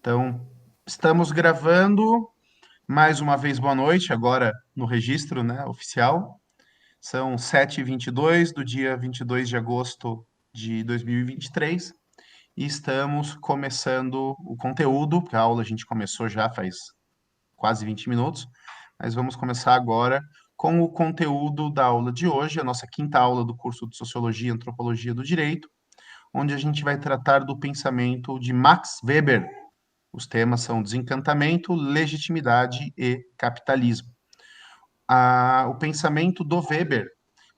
Então, estamos gravando mais uma vez boa noite, agora no registro, né, oficial. São 7h22 do dia 22 de agosto de 2023 e estamos começando o conteúdo, porque a aula a gente começou já faz quase 20 minutos, mas vamos começar agora com o conteúdo da aula de hoje, a nossa quinta aula do curso de Sociologia e Antropologia do Direito, onde a gente vai tratar do pensamento de Max Weber. Os temas são desencantamento, legitimidade e capitalismo. O pensamento do Weber,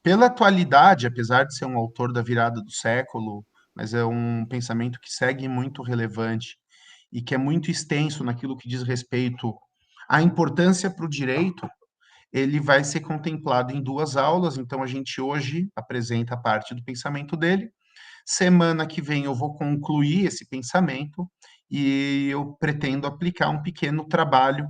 pela atualidade, apesar de ser um autor da virada do século, mas é um pensamento que segue muito relevante e que é muito extenso naquilo que diz respeito à importância para o direito, ele vai ser contemplado em duas aulas, então a gente hoje apresenta a parte do pensamento dele. Semana que vem eu vou concluir esse pensamento e eu pretendo aplicar um pequeno trabalho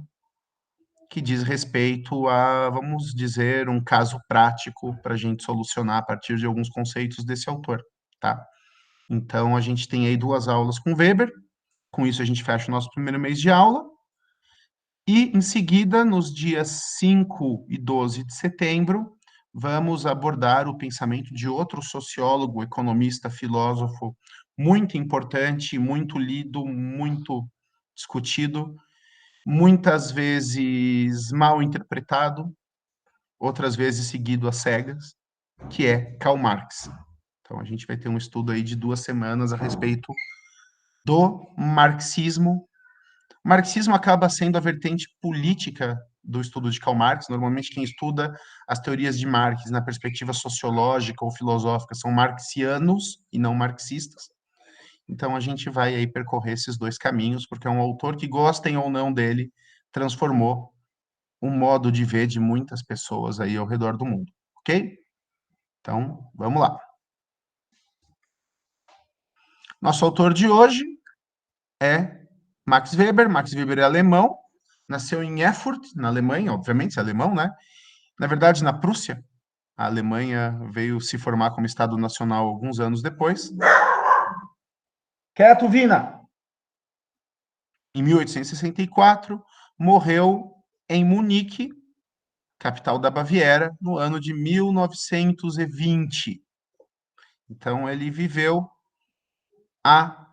que diz respeito a, vamos dizer, um caso prático para a gente solucionar a partir de alguns conceitos desse autor, tá? Então a gente tem aí duas aulas com Weber, com isso a gente fecha o nosso primeiro mês de aula, e em seguida, nos dias 5 e 12 de setembro, vamos abordar o pensamento de outro sociólogo, economista, filósofo muito importante, muito lido, muito discutido, muitas vezes mal interpretado, outras vezes seguido às cegas, que é Karl Marx. Então a gente vai ter um estudo aí de 2 semanas a respeito do marxismo. O marxismo acaba sendo a vertente política do estudo de Karl Marx. Normalmente, quem estuda as teorias de Marx na perspectiva sociológica ou filosófica são marxianos e não marxistas. Então, a gente vai aí percorrer esses dois caminhos, porque é um autor que, gostem ou não dele, transformou um modo de ver de muitas pessoas aí ao redor do mundo, ok? Então, vamos lá. Nosso autor de hoje é Max Weber. Max Weber é alemão, nasceu em Erfurt, na Alemanha, obviamente, é alemão, né? Na verdade, na Prússia. A Alemanha veio se formar como Estado Nacional alguns anos depois. Quieto, Vina! Em 1864, morreu em Munique, capital da Baviera, no ano de 1920. Então, ele viveu a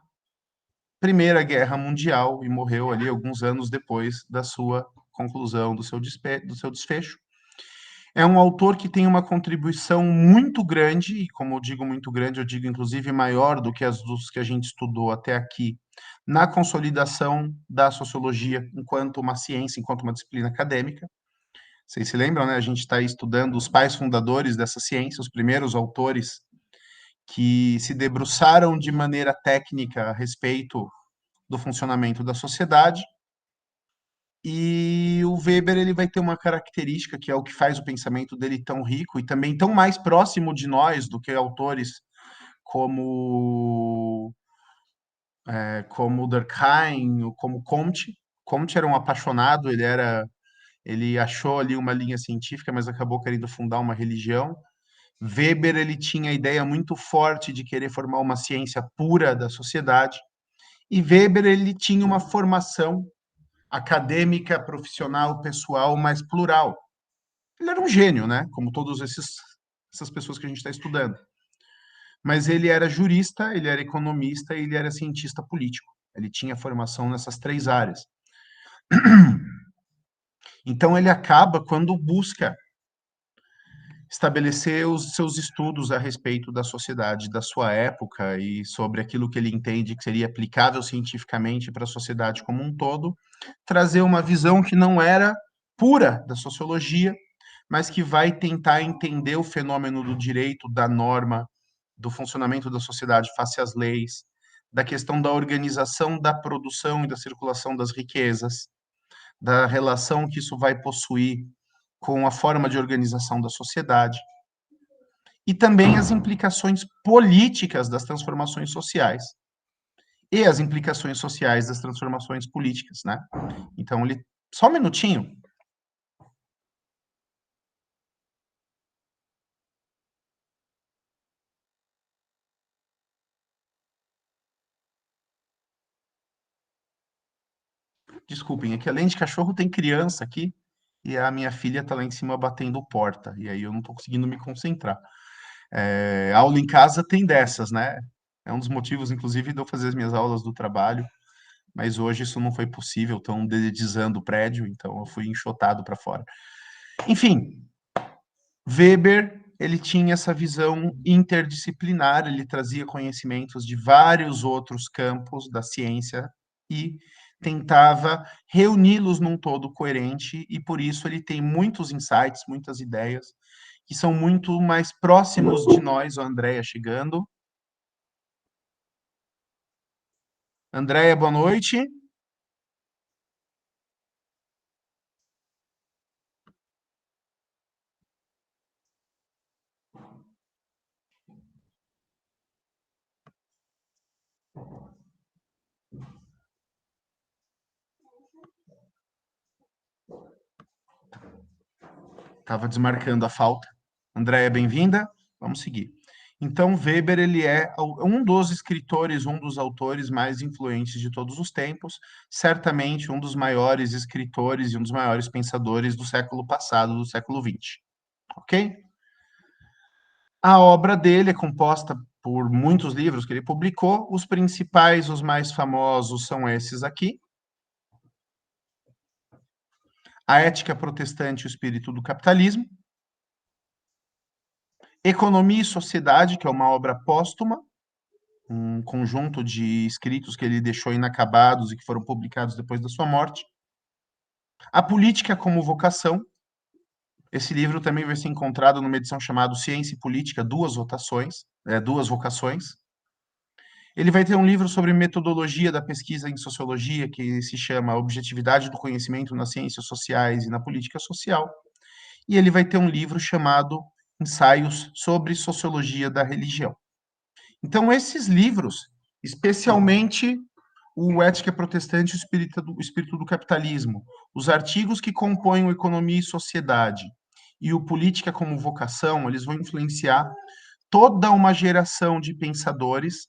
Primeira Guerra Mundial e morreu ali alguns anos depois da sua conclusão, do seu desfecho. É um autor que tem uma contribuição muito grande, e como eu digo muito grande, eu digo inclusive maior do que as dos que a gente estudou até aqui, na consolidação da sociologia enquanto uma ciência, enquanto uma disciplina acadêmica. Vocês se lembram, né? A gente está estudando os pais fundadores dessa ciência, os primeiros autores que se debruçaram de maneira técnica a respeito do funcionamento da sociedade. E o Weber ele vai ter uma característica que é o que faz o pensamento dele tão rico e também tão mais próximo de nós do que autores como como Durkheim, ou como Comte. Comte era um apaixonado, ele achou ali uma linha científica, mas acabou querendo fundar uma religião. Weber ele tinha a ideia muito forte de querer formar uma ciência pura da sociedade. E Weber ele tinha uma formação acadêmica, profissional, pessoal, mais plural. Ele era um gênio, né? Como essas pessoas que a gente está estudando. Mas ele era jurista, ele era economista e ele era cientista político. Ele tinha formação nessas três áreas. Então ele acaba, quando busca estabelecer os seus estudos a respeito da sociedade da sua época e sobre aquilo que ele entende que seria aplicável cientificamente para a sociedade como um todo, trazer uma visão que não era pura da sociologia, mas que vai tentar entender o fenômeno do direito, da norma, do funcionamento da sociedade face às leis, da questão da organização da produção e da circulação das riquezas, da relação que isso vai possuir com a forma de organização da sociedade, e também as implicações políticas das transformações sociais e as implicações sociais das transformações políticas, né? Então, ele... Só um minutinho. Desculpem, é que além de cachorro tem criança aqui e a minha filha tá lá em cima batendo porta, e aí eu não tô conseguindo me concentrar. Aula em casa tem dessas, né? É um dos motivos, inclusive, de eu fazer as minhas aulas do trabalho, mas hoje isso não foi possível, estão dedizando o prédio, então eu fui enxotado para fora. Enfim, Weber, ele tinha essa visão interdisciplinar, ele trazia conhecimentos de vários outros campos da ciência e tentava reuni-los num todo coerente, e por isso ele tem muitos insights, muitas ideias, que são muito mais próximos de nós, a Andrea chegando. Andrea, boa noite. Estava desmarcando a falta. Andréia, bem-vinda. Vamos seguir. Então, Weber, ele é um dos escritores, um dos autores mais influentes de todos os tempos, certamente um dos maiores escritores e um dos maiores pensadores do século passado, do século XX. Ok? A obra dele é composta por muitos livros que ele publicou. Os principais, os mais famosos, são esses aqui: A Ética Protestante e o Espírito do Capitalismo, Economia e Sociedade, que é uma obra póstuma, um conjunto de escritos que ele deixou inacabados e que foram publicados depois da sua morte. A Política como Vocação. Esse livro também vai ser encontrado numa edição chamada Ciência e Política, duas vocações. Ele vai ter um livro sobre metodologia da pesquisa em sociologia, que se chama Objetividade do Conhecimento nas Ciências Sociais e na Política Social. E ele vai ter um livro chamado Ensaios sobre Sociologia da Religião. Então, esses livros, especialmente o Ética Protestante e o Espírito do Capitalismo, os artigos que compõem o Economia e Sociedade e o Política como Vocação, eles vão influenciar toda uma geração de pensadores,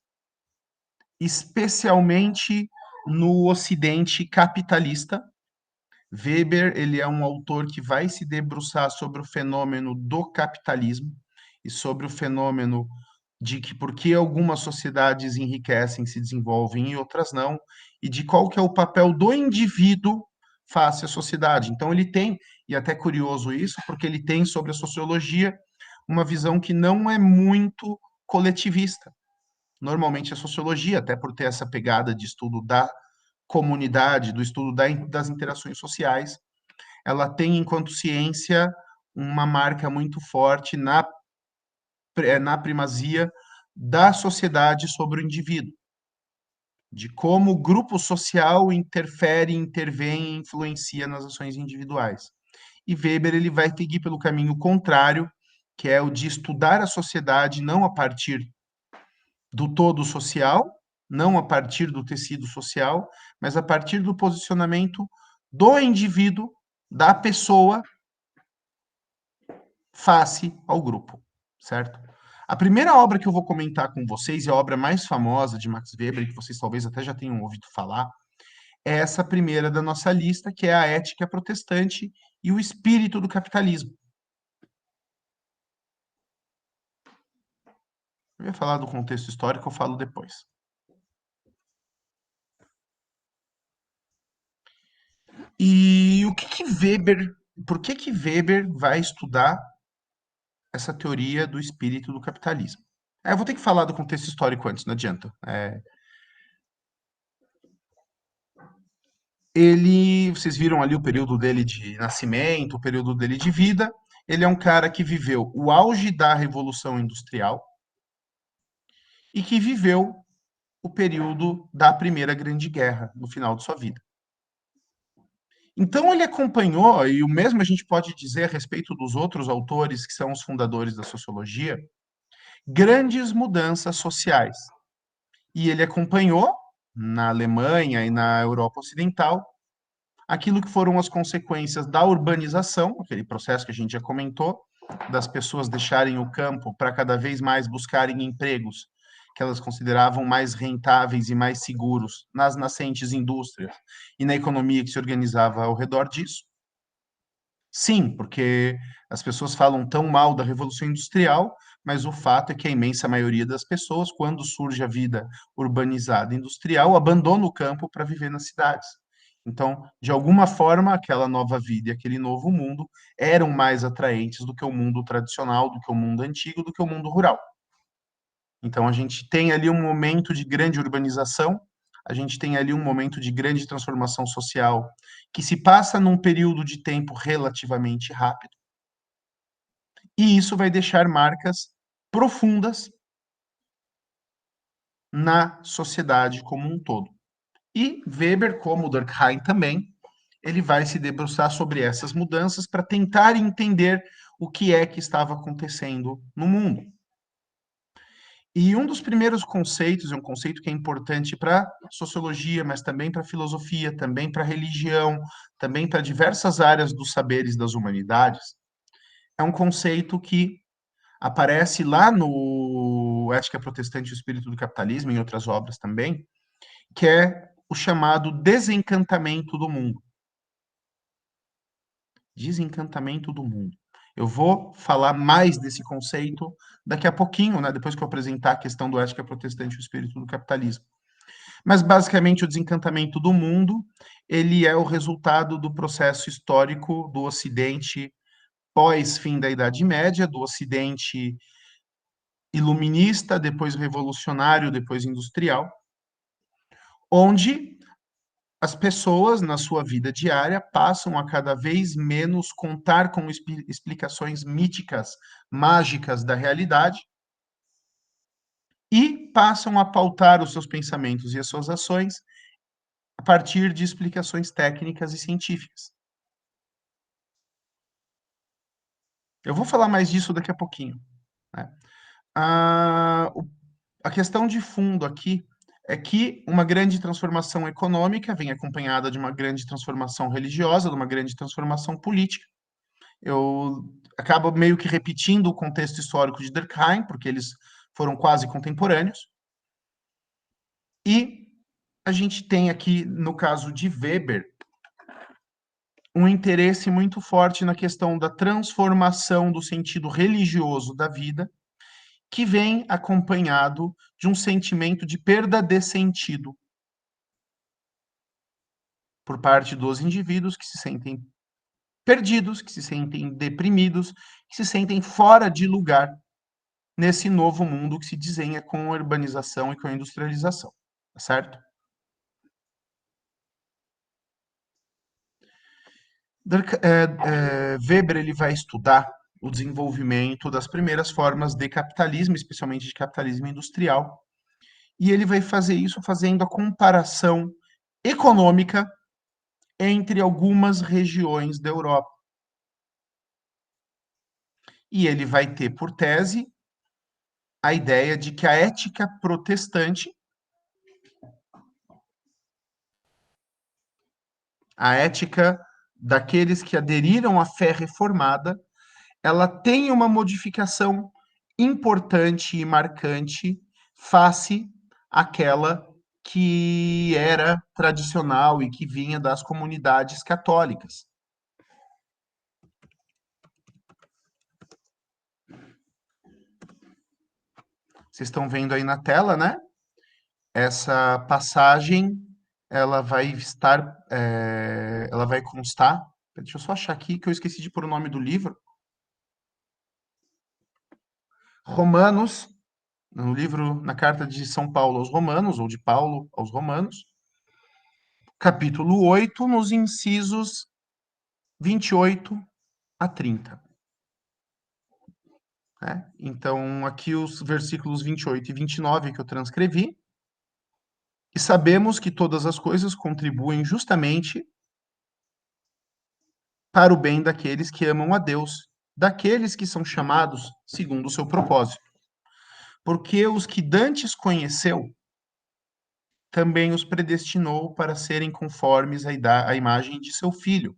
especialmente no Ocidente capitalista. Weber, ele é um autor que vai se debruçar sobre o fenômeno do capitalismo e sobre o fenômeno de que por que algumas sociedades enriquecem, se desenvolvem e outras não, e de qual que é o papel do indivíduo face à sociedade. Então ele tem, e até curioso isso, porque ele tem sobre a sociologia uma visão que não é muito coletivista. Normalmente a sociologia, até por ter essa pegada de estudo da comunidade, do estudo das interações sociais, ela tem, enquanto ciência, uma marca muito forte na primazia da sociedade sobre o indivíduo, de como o grupo social interfere, intervém e influencia nas ações individuais. E Weber, ele vai seguir pelo caminho contrário, que é o de estudar a sociedade não a partir do todo social, não a partir do tecido social, mas a partir do posicionamento do indivíduo, da pessoa, face ao grupo, certo? A primeira obra que eu vou comentar com vocês, e a obra mais famosa de Max Weber, que vocês talvez até já tenham ouvido falar, é essa primeira da nossa lista, que é a Ética Protestante e o Espírito do Capitalismo. Eu ia falar do contexto histórico, eu falo depois. E o que que Weber, por que Weber vai estudar essa teoria do espírito do capitalismo? Eu vou ter que falar do contexto histórico antes, não adianta. Vocês viram ali o período dele de nascimento, o período dele de vida. Ele é um cara que viveu o auge da Revolução Industrial e que viveu o período da Primeira Grande Guerra no final de sua vida. Então ele acompanhou, e o mesmo a gente pode dizer a respeito dos outros autores que são os fundadores da sociologia, grandes mudanças sociais. E ele acompanhou na Alemanha e na Europa Ocidental aquilo que foram as consequências da urbanização, aquele processo que a gente já comentou, das pessoas deixarem o campo para cada vez mais buscarem empregos que elas consideravam mais rentáveis e mais seguros nas nascentes indústrias e na economia que se organizava ao redor disso. Sim, porque as pessoas falam tão mal da Revolução Industrial, mas o fato é que a imensa maioria das pessoas, quando surge a vida urbanizada industrial, abandona o campo para viver nas cidades. Então, de alguma forma, aquela nova vida e aquele novo mundo eram mais atraentes do que o mundo tradicional, do que o mundo antigo, do que o mundo rural. Então, a gente tem ali um momento de grande urbanização, a gente tem ali um momento de grande transformação social, que se passa num período de tempo relativamente rápido, e isso vai deixar marcas profundas na sociedade como um todo. E Weber, como Durkheim também, ele vai se debruçar sobre essas mudanças para tentar entender o que é que estava acontecendo no mundo. E um dos primeiros conceitos, é um conceito que é importante para sociologia, mas também para filosofia, também para religião, também para diversas áreas dos saberes das humanidades, é um conceito que aparece lá no Ética Protestante e o Espírito do Capitalismo, em outras obras também, que é o chamado desencantamento do mundo. Desencantamento do mundo. Eu vou falar mais desse conceito daqui a pouquinho, né, depois que eu apresentar a questão do Ética Protestante e o Espírito do Capitalismo. Mas, basicamente, o desencantamento do mundo, ele é o resultado do processo histórico do Ocidente pós-fim da Idade Média, do Ocidente iluminista, depois revolucionário, depois industrial, onde as pessoas, na sua vida diária, passam a cada vez menos contar com explicações míticas, mágicas da realidade, e passam a pautar os seus pensamentos e as suas ações a partir de explicações técnicas e científicas. Eu vou falar mais disso daqui a pouquinho, né? A, a questão de fundo aqui é que uma grande transformação econômica vem acompanhada de uma grande transformação religiosa, de uma grande transformação política. Eu acabo meio que repetindo o contexto histórico de Durkheim, porque eles foram quase contemporâneos. E a gente tem aqui, no caso de Weber, um interesse muito forte na questão da transformação do sentido religioso da vida, que vem acompanhado de um sentimento de perda de sentido por parte dos indivíduos que se sentem perdidos, que se sentem deprimidos, que se sentem fora de lugar nesse novo mundo que se desenha com a urbanização e com a industrialização, tá certo? Weber ele vai estudar o desenvolvimento das primeiras formas de capitalismo, especialmente de capitalismo industrial, e ele vai fazer isso fazendo a comparação econômica entre algumas regiões da Europa. E ele vai ter por tese a ideia de que a ética protestante, a ética daqueles que aderiram à fé reformada, ela tem uma modificação importante e marcante face àquela que era tradicional e que vinha das comunidades católicas. Vocês estão vendo aí na tela, né? Essa passagem, ela vai estar, ela vai constar. Deixa eu só achar aqui que eu esqueci de pôr o nome do livro. Romanos, no livro, na carta de São Paulo aos Romanos, ou de Paulo aos Romanos, capítulo 8, nos incisos 28 a 30. Né? Então, aqui os versículos 28 e 29 que eu transcrevi. E sabemos que todas as coisas contribuem justamente para o bem daqueles que amam a Deus, daqueles que são chamados segundo o seu propósito. Porque os que dantes conheceu, também os predestinou para serem conformes à imagem de seu filho,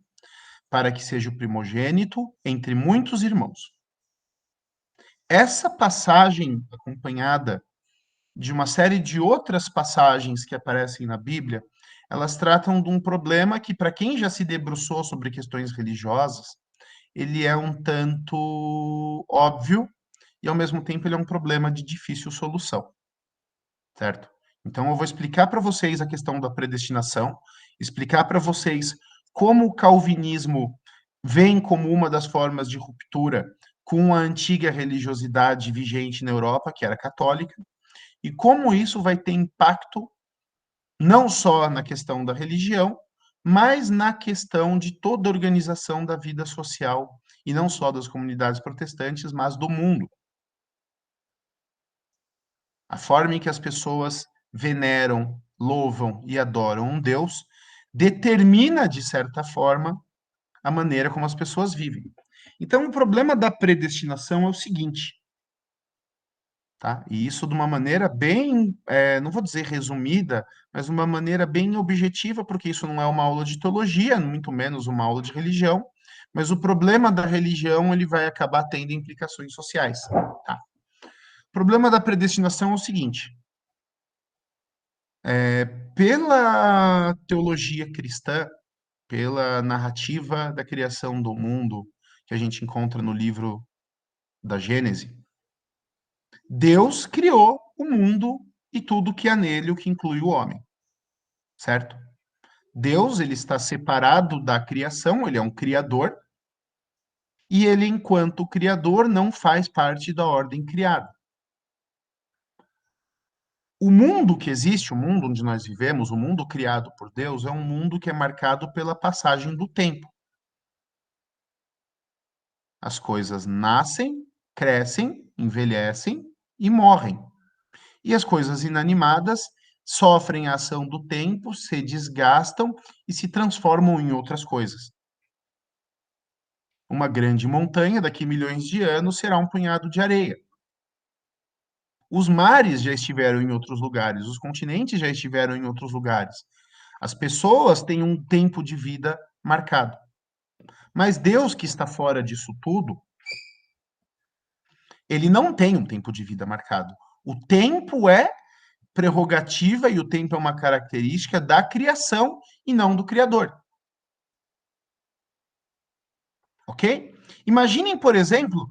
para que seja o primogênito entre muitos irmãos. Essa passagem acompanhada de uma série de outras passagens que aparecem na Bíblia, elas tratam de um problema que, para quem já se debruçou sobre questões religiosas, ele é um tanto óbvio e, ao mesmo tempo, ele é um problema de difícil solução, certo? Então, eu vou explicar para vocês a questão da predestinação, explicar para vocês como o calvinismo vem como uma das formas de ruptura com a antiga religiosidade vigente na Europa, que era católica, e como isso vai ter impacto não só na questão da religião, mas na questão de toda a organização da vida social, e não só das comunidades protestantes, mas do mundo. A forma em que as pessoas veneram, louvam e adoram um Deus determina, de certa forma, a maneira como as pessoas vivem. Então, o problema da predestinação é o seguinte, tá? E isso de uma maneira bem, não vou dizer resumida, mas de uma maneira bem objetiva, porque isso não é uma aula de teologia, muito menos uma aula de religião, mas o problema da religião ele vai acabar tendo implicações sociais, tá? O problema da predestinação é o seguinte, pela teologia cristã, pela narrativa da criação do mundo que a gente encontra no livro da Gênese, Deus criou o mundo e tudo que há nele, o que inclui o homem, certo? Deus, ele está separado da criação, ele é um criador, e ele, enquanto criador, não faz parte da ordem criada. O mundo que existe, o mundo onde nós vivemos, o mundo criado por Deus, é um mundo que é marcado pela passagem do tempo. As coisas nascem, crescem, envelhecem e morrem. E as coisas inanimadas sofrem a ação do tempo, se desgastam e se transformam em outras coisas. Uma grande montanha, daqui milhões de anos, será um punhado de areia. Os mares já estiveram em outros lugares, os continentes já estiveram em outros lugares. As pessoas têm um tempo de vida marcado. Mas Deus, que está fora disso tudo, ele não tem um tempo de vida marcado. O tempo é prerrogativa e o tempo é uma característica da criação e não do criador. Ok? Imaginem, por exemplo,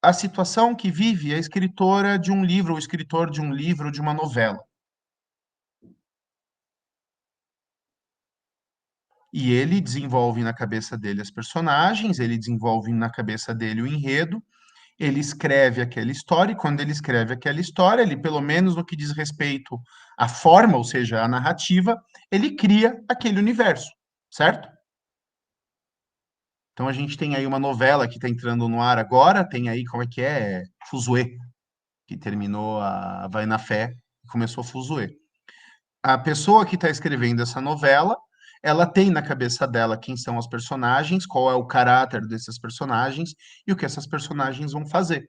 a situação que vive a escritora de um livro, o escritor de um livro, de uma novela. E ele desenvolve na cabeça dele as personagens, ele desenvolve na cabeça dele o enredo, ele escreve aquela história, e quando ele escreve aquela história, ele, pelo menos no que diz respeito à forma, ou seja, à narrativa, ele cria aquele universo, certo? Então a gente tem aí uma novela que está entrando no ar agora, tem aí, como é que é? Fuzue, que terminou a Vai na Fé, e começou Fuzue. A pessoa que está escrevendo essa novela, ela tem na cabeça dela quem são os personagens, qual é o caráter desses personagens e o que essas personagens vão fazer.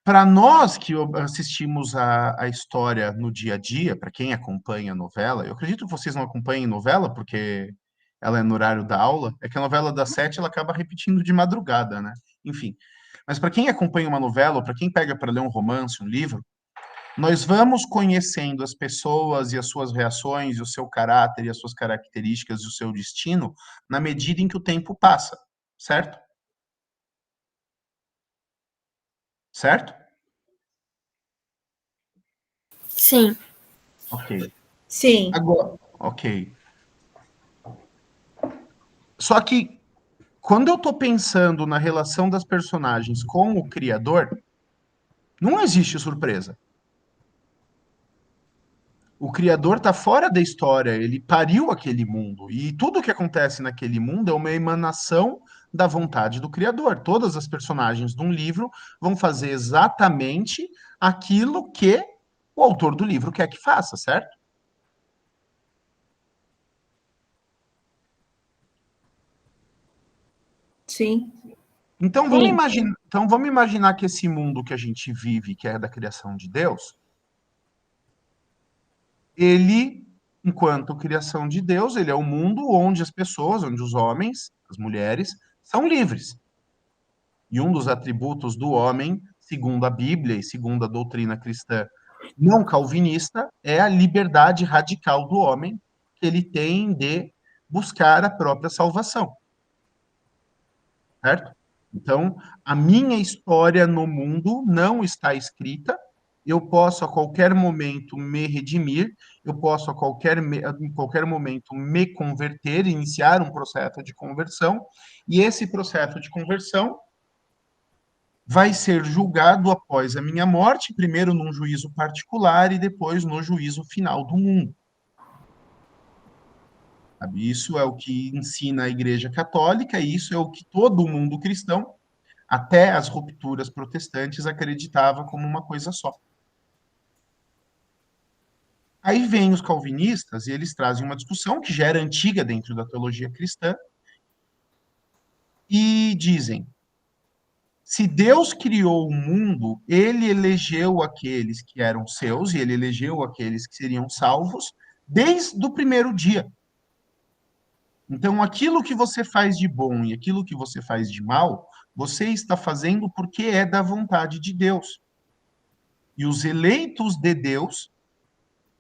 Para nós que assistimos a história no dia a dia, para quem acompanha a novela, eu acredito que vocês não acompanhem novela, porque ela é no horário da aula, é que a novela das 7 ela acaba repetindo de madrugada, né? Enfim. Mas para quem acompanha uma novela, ou para quem pega para ler um romance, um livro, nós vamos conhecendo as pessoas e as suas reações, e o seu caráter, e as suas características, e o seu destino, na medida em que o tempo passa, certo? Certo? Sim, Ok. sim, Agora, ok. Só que quando eu estou pensando na relação das personagens com o criador, não existe surpresa. O criador está fora da história, ele pariu aquele mundo. E tudo que acontece naquele mundo é uma emanação da vontade do criador. Todas as personagens de um livro vão fazer exatamente aquilo que o autor do livro quer que faça, certo? sim, Sim, Então vamos imaginar que esse mundo que a gente vive, que é da criação de Deus, ele, enquanto criação de Deus, ele é o mundo onde as pessoas, onde os homens, as mulheres, são livres. E um dos atributos do homem segundo a Bíblia e segundo a doutrina cristã não calvinista, é a liberdade radical do homem que ele tem de buscar a própria salvação, certo? Então, a minha história no mundo não está escrita. Eu posso a qualquer momento me redimir, eu posso em qualquer momento me converter, iniciar um processo de conversão, e esse processo de conversão vai ser julgado após a minha morte, primeiro num juízo particular e depois no juízo final do mundo. Sabe? Isso é o que ensina a Igreja Católica, e isso é o que todo mundo cristão, até as rupturas protestantes, acreditava como uma coisa só. Aí vem os calvinistas e eles trazem uma discussão que já era antiga dentro da teologia cristã e dizem: se Deus criou o mundo, ele elegeu aqueles que eram seus e ele elegeu aqueles que seriam salvos desde o primeiro dia. Então, aquilo que você faz de bom e aquilo que você faz de mal, você está fazendo porque é da vontade de Deus. E os eleitos de Deus,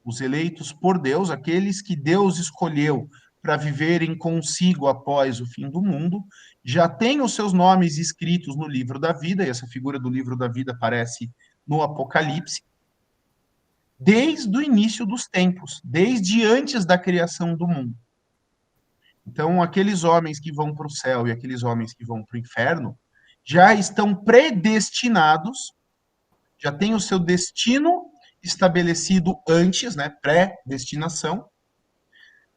os eleitos por Deus, aqueles que Deus escolheu para viverem consigo após o fim do mundo, já têm os seus nomes escritos no livro da vida, e essa figura do livro da vida aparece no Apocalipse, desde o início dos tempos, desde antes da criação do mundo. Então, aqueles homens que vão para o céu e aqueles homens que vão para o inferno já estão predestinados, já têm o seu destino estabelecido antes, né, pré-destinação,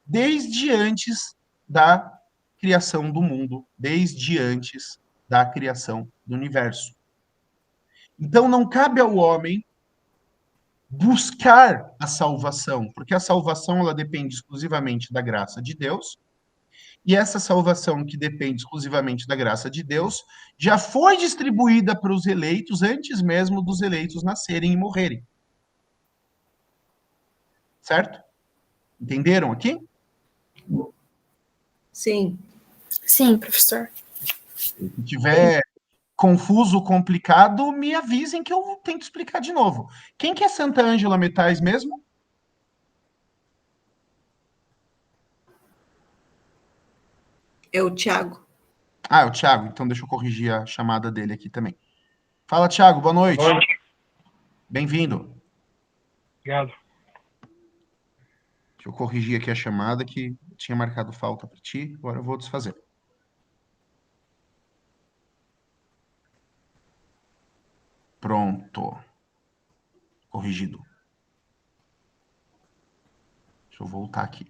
desde antes da criação do mundo, desde antes da criação do universo. Então, não cabe ao homem buscar a salvação, porque a salvação ela depende exclusivamente da graça de Deus. E essa salvação, que depende exclusivamente da graça de Deus, já foi distribuída para os eleitos antes mesmo dos eleitos nascerem e morrerem. Certo? Entenderam aqui? Sim. Sim, professor. Se tiver confuso, complicado, me avisem que eu tento explicar de novo. Quem que é Santa Ângela Metais mesmo? É o Tiago. Ah, é o Thiago. Então deixa eu corrigir a chamada dele aqui também. Fala, Thiago. Boa noite. Boa noite. Bem-vindo. Obrigado. Deixa eu corrigir aqui a chamada que eu tinha marcado falta para ti. Agora eu vou desfazer. Pronto. Corrigido. Deixa eu voltar aqui.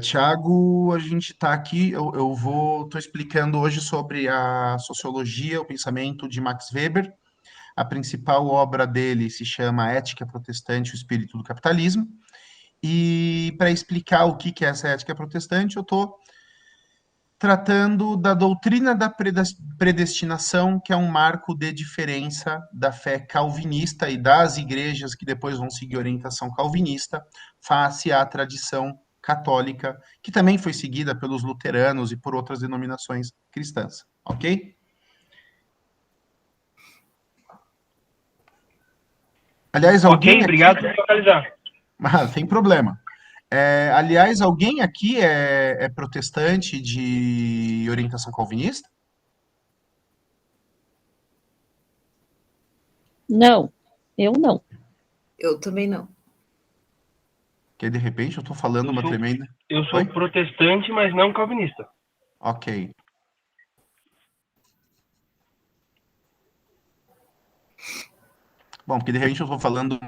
Tiago, a gente está aqui, estou explicando hoje sobre a sociologia, o pensamento de Max Weber. A principal obra dele se chama Ética Protestante, o Espírito do Capitalismo. E para explicar o que é essa ética protestante, eu estou tratando da doutrina da predestinação, que é um marco de diferença da fé calvinista e das igrejas que depois vão seguir orientação calvinista, face à tradição católica, que também foi seguida pelos luteranos e por outras denominações cristãs, ok? Aliás, alguém Ok, obrigado por localizar. Ah, sem problema. Aliás, alguém aqui é protestante de orientação calvinista? Não, eu não. Eu também não. Que de repente eu estou falando uma tremenda. Eu sou Oi? protestante, mas não calvinista. Ok. Bom, porque de repente eu estou falando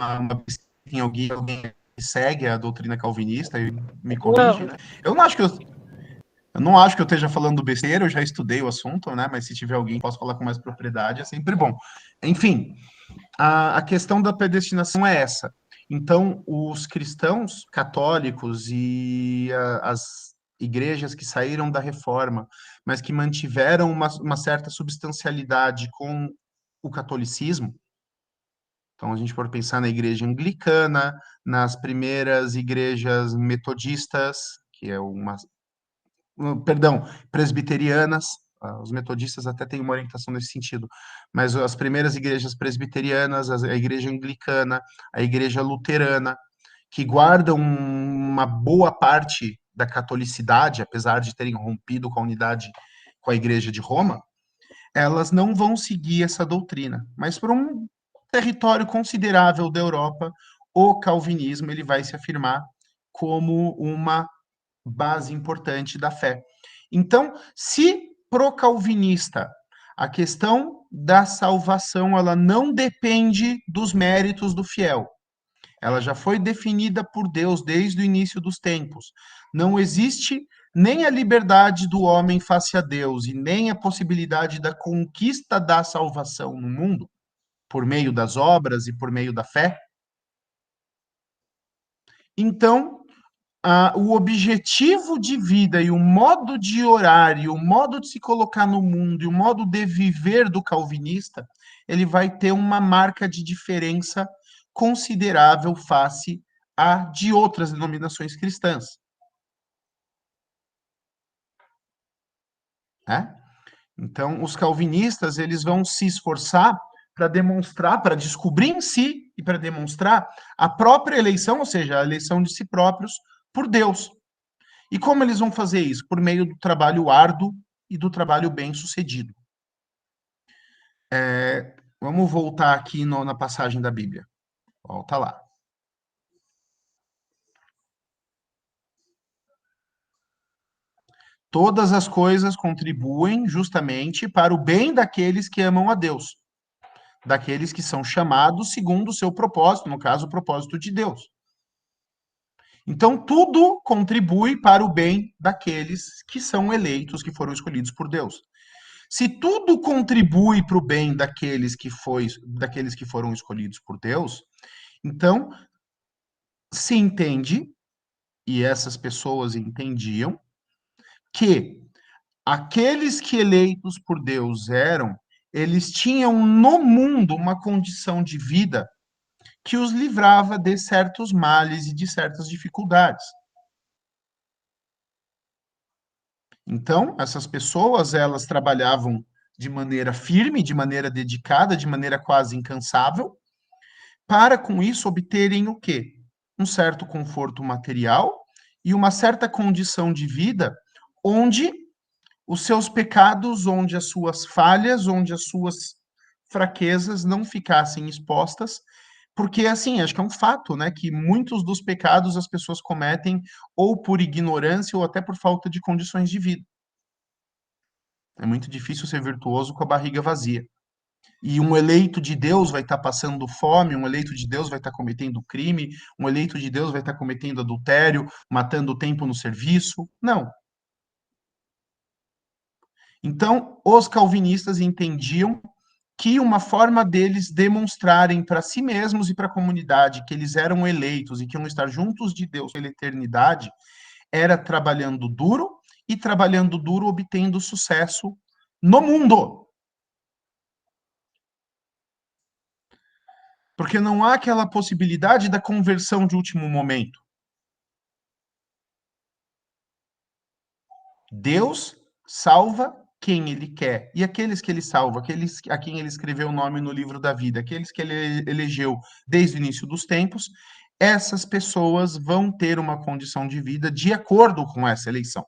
em alguém que segue a doutrina calvinista e me corrige, Não. né? Eu não acho que eu esteja falando besteira, eu já estudei o assunto, né? Mas se tiver alguém que possa falar com mais propriedade, é sempre bom. Enfim, a questão da predestinação é essa. Então, os cristãos católicos e as igrejas que saíram da reforma, mas que mantiveram uma certa substancialidade com o catolicismo, então, a gente pode pensar na igreja anglicana, nas primeiras igrejas metodistas, que é perdão, presbiterianas, Os metodistas até têm uma orientação nesse sentido, mas as primeiras igrejas presbiterianas, a igreja anglicana, a igreja luterana, que guardam uma boa parte da catolicidade, apesar de terem rompido com a unidade com a igreja de Roma, elas não vão seguir essa doutrina, mas por um território considerável da Europa, o calvinismo ele vai se afirmar como uma base importante da fé. Então, se pro calvinista a questão da salvação ela não depende dos méritos do fiel, ela já foi definida por Deus desde o início dos tempos. Não existe nem a liberdade do homem face a Deus e nem a possibilidade da conquista da salvação no mundo por meio das obras e por meio da fé. Então, o objetivo de vida e o modo de orar e o modo de se colocar no mundo e o modo de viver do calvinista, ele vai ter uma marca de diferença considerável face a de outras denominações cristãs. Né? Então, os calvinistas eles vão se esforçar para demonstrar, para descobrir em si e para demonstrar a própria eleição, ou seja, a eleição de si próprios por Deus. E como eles vão fazer isso? Por meio do trabalho árduo e do trabalho bem-sucedido. Vamos voltar aqui na passagem da Bíblia. Volta lá. Todas as coisas contribuem justamente para o bem daqueles que amam a Deus, daqueles que são chamados segundo o seu propósito, no caso, o propósito de Deus. Então, tudo contribui para o bem daqueles que são eleitos, que foram escolhidos por Deus. Se tudo contribui para o bem daqueles que foram escolhidos por Deus, então se entende, e essas pessoas entendiam, que aqueles que eleitos por Deus eram, eles tinham no mundo uma condição de vida que os livrava de certos males e de certas dificuldades. Então, essas pessoas, elas trabalhavam de maneira firme, de maneira dedicada, de maneira quase incansável, para com isso obterem o quê? Um certo conforto material e uma certa condição de vida onde os seus pecados, onde as suas falhas, onde as suas fraquezas não ficassem expostas, porque assim, acho que é um fato, né, que muitos dos pecados as pessoas cometem ou por ignorância ou até por falta de condições de vida. É muito difícil ser virtuoso com a barriga vazia. E um eleito de Deus vai estar passando fome, um eleito de Deus vai estar cometendo crime, um eleito de Deus vai estar cometendo adultério, matando tempo no serviço. Não. Então, os calvinistas entendiam que uma forma deles demonstrarem para si mesmos e para a comunidade que eles eram eleitos e que iam estar juntos de Deus pela eternidade era trabalhando duro e trabalhando duro obtendo sucesso no mundo. Porque não há aquela possibilidade da conversão de último momento. Deus salva quem ele quer. E aqueles que ele salva, aqueles a quem ele escreveu o nome no livro da vida, aqueles que ele elegeu desde o início dos tempos, essas pessoas vão ter uma condição de vida de acordo com essa eleição.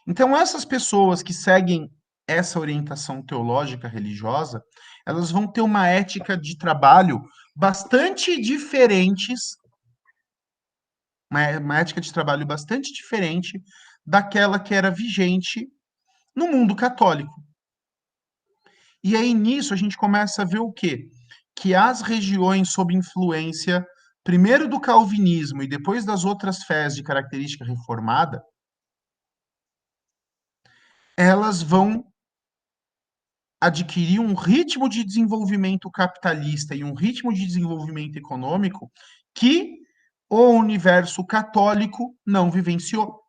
Então, essas pessoas que seguem essa orientação teológica religiosa, elas vão ter uma ética de trabalho bastante diferentes, uma ética de trabalho bastante diferente daquela que era vigente no mundo católico. E aí, nisso, a gente começa a ver o quê? Que as regiões sob influência, primeiro do calvinismo e depois das outras fés de característica reformada, elas vão adquirir um ritmo de desenvolvimento capitalista e um ritmo de desenvolvimento econômico que o universo católico não vivenciou.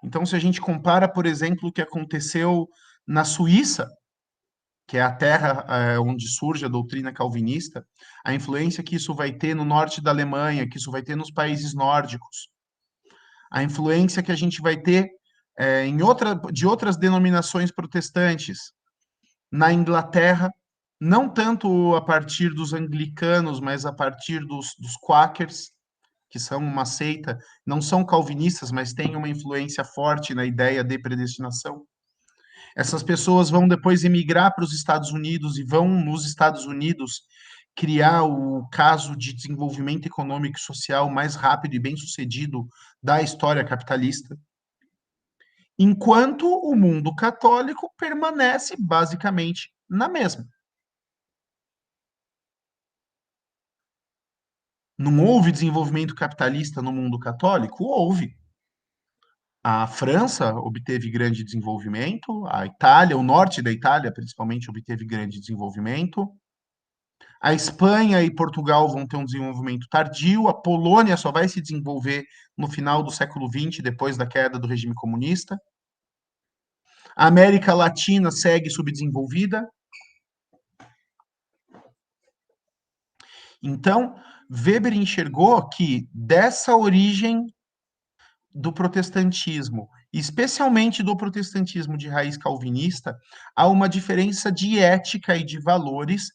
Então, se a gente compara, por exemplo, o que aconteceu na Suíça, que é a terra onde surge a doutrina calvinista, a influência que isso vai ter no norte da Alemanha, que isso vai ter nos países nórdicos, a influência que a gente vai ter de outras denominações protestantes. Na Inglaterra, não tanto a partir dos anglicanos, mas a partir dos quakers, que são uma seita, não são calvinistas, mas têm uma influência forte na ideia de predestinação. Essas pessoas vão depois emigrar para os Estados Unidos e vão, nos Estados Unidos, criar o caso de desenvolvimento econômico e social mais rápido e bem-sucedido da história capitalista, enquanto o mundo católico permanece basicamente na mesma. Não houve desenvolvimento capitalista no mundo católico? Houve. A França obteve grande desenvolvimento, a Itália, o norte da Itália, principalmente, obteve grande desenvolvimento. A Espanha e Portugal vão ter um desenvolvimento tardio, a Polônia só vai se desenvolver no final do século XX, depois da queda do regime comunista. A América Latina segue subdesenvolvida. Então, Weber enxergou que dessa origem do protestantismo, especialmente do protestantismo de raiz calvinista, há uma diferença de ética e de valores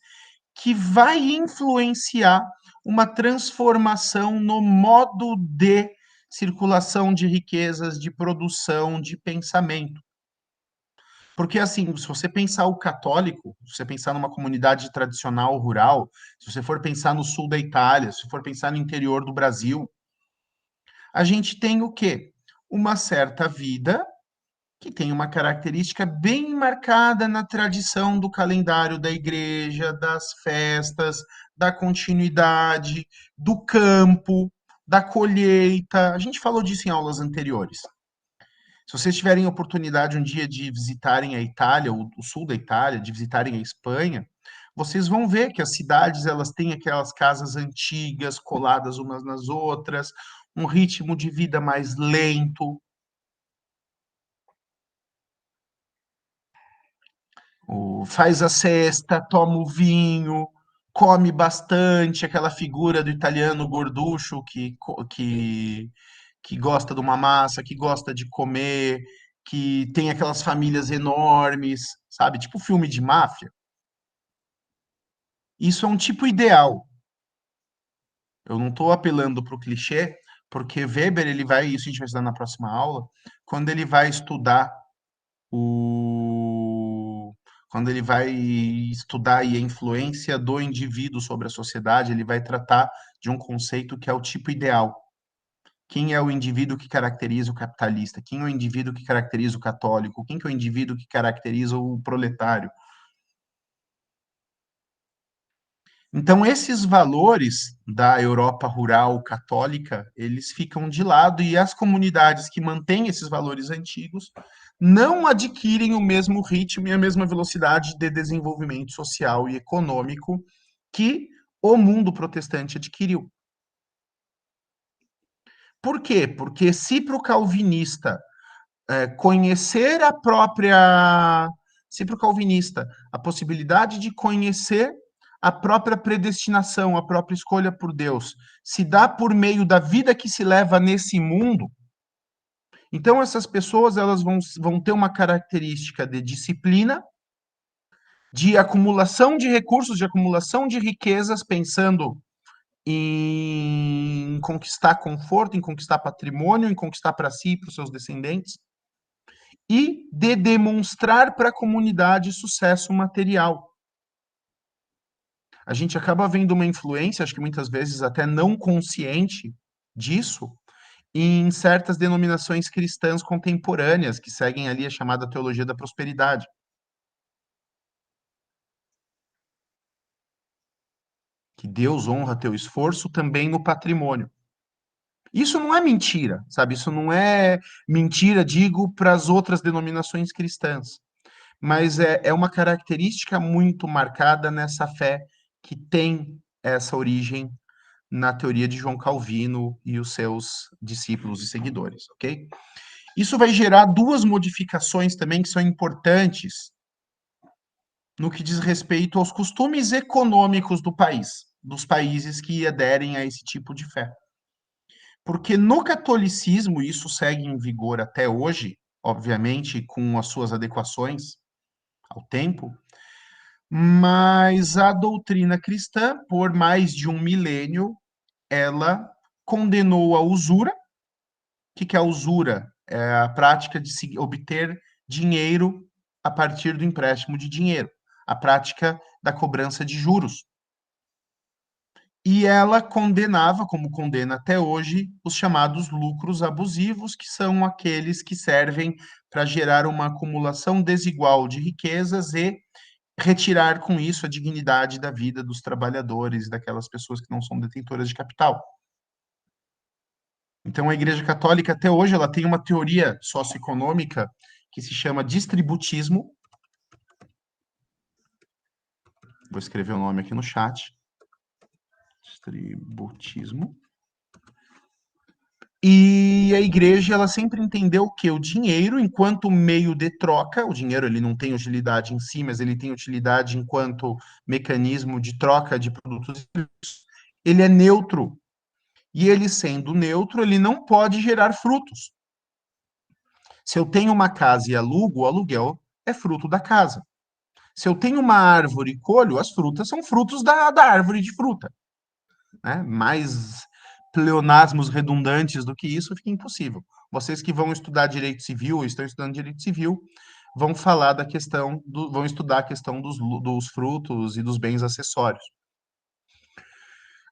que vai influenciar uma transformação no modo de circulação de riquezas, de produção, de pensamento. Porque, assim, se você pensar o católico, se você pensar numa comunidade tradicional rural, se você for pensar no sul da Itália, se for pensar no interior do Brasil, a gente tem o quê? Uma certa vida que tem uma característica bem marcada na tradição do calendário da igreja, das festas, da continuidade, do campo, da colheita. A gente falou disso em aulas anteriores. Se vocês tiverem oportunidade um dia de visitarem a Itália, o sul da Itália, de visitarem a Espanha, vocês vão ver que as cidades elas têm aquelas casas antigas, coladas umas nas outras, um ritmo de vida mais lento. Faz a cesta, toma o vinho, come bastante, aquela figura do italiano gorducho que gosta de uma massa, que gosta de comer, que tem aquelas famílias enormes, sabe? Tipo filme de máfia. Isso é um tipo ideal. Eu não estou apelando para o clichê, porque Weber, ele vai, isso a gente vai estudar na próxima aula, quando ele vai estudar o quando ele vai estudar aí a influência do indivíduo sobre a sociedade, ele vai tratar de um conceito que é o tipo ideal. Quem é o indivíduo que caracteriza o capitalista? Quem é o indivíduo que caracteriza o católico? Quem que é o indivíduo que caracteriza o proletário? Então, esses valores da Europa rural católica, eles ficam de lado e as comunidades que mantêm esses valores antigos não adquirem o mesmo ritmo e a mesma velocidade de desenvolvimento social e econômico que o mundo protestante adquiriu. Por quê? Porque se para o calvinista conhecer a própria... Se para o calvinista a possibilidade de conhecer a própria predestinação, a própria escolha por Deus, se dá por meio da vida que se leva nesse mundo, então essas pessoas elas vão ter uma característica de disciplina, de acumulação de recursos, de acumulação de riquezas, pensando em conquistar conforto, em conquistar patrimônio, em conquistar para si e para os seus descendentes, e de demonstrar para a comunidade sucesso material. A gente acaba vendo uma influência, acho que muitas vezes até não consciente disso, em certas denominações cristãs contemporâneas, que seguem ali a chamada teologia da prosperidade. Que Deus honra teu esforço também no patrimônio. Isso não é mentira, sabe? Isso não é mentira, digo, para as outras denominações cristãs. Mas é uma característica muito marcada nessa fé que tem essa origem na teoria de João Calvino e os seus discípulos e seguidores, ok? Isso vai gerar duas modificações também que são importantes no que diz respeito aos costumes econômicos do país, dos países que aderem a esse tipo de fé. Porque no catolicismo, isso segue em vigor até hoje, obviamente com as suas adequações ao tempo, mas a doutrina cristã, por mais de um milênio, ela condenou a usura. O que é a usura? É a prática de se obter dinheiro a partir do empréstimo de dinheiro, a prática da cobrança de juros. E ela condenava, como condena até hoje, os chamados lucros abusivos, que são aqueles que servem para gerar uma acumulação desigual de riquezas e retirar com isso a dignidade da vida dos trabalhadores, daquelas pessoas que não são detentoras de capital. Então, a Igreja Católica, até hoje, ela tem uma teoria socioeconômica que se chama distributismo. Vou escrever o nome aqui no chat. Distributismo. E a igreja, ela sempre entendeu que o dinheiro, enquanto meio de troca, o dinheiro ele não tem utilidade em si, mas ele tem utilidade enquanto mecanismo de troca de produtos, ele é neutro. E ele sendo neutro, ele não pode gerar frutos. Se eu tenho uma casa e alugo, o aluguel é fruto da casa. Se eu tenho uma árvore e colho, as frutas são frutos da árvore de fruta. Né? Mais pleonasmos redundantes do que isso fica impossível. Vocês que vão estudar direito civil, ou estão estudando direito civil, vão falar da questão, vão estudar a questão dos frutos e dos bens acessórios.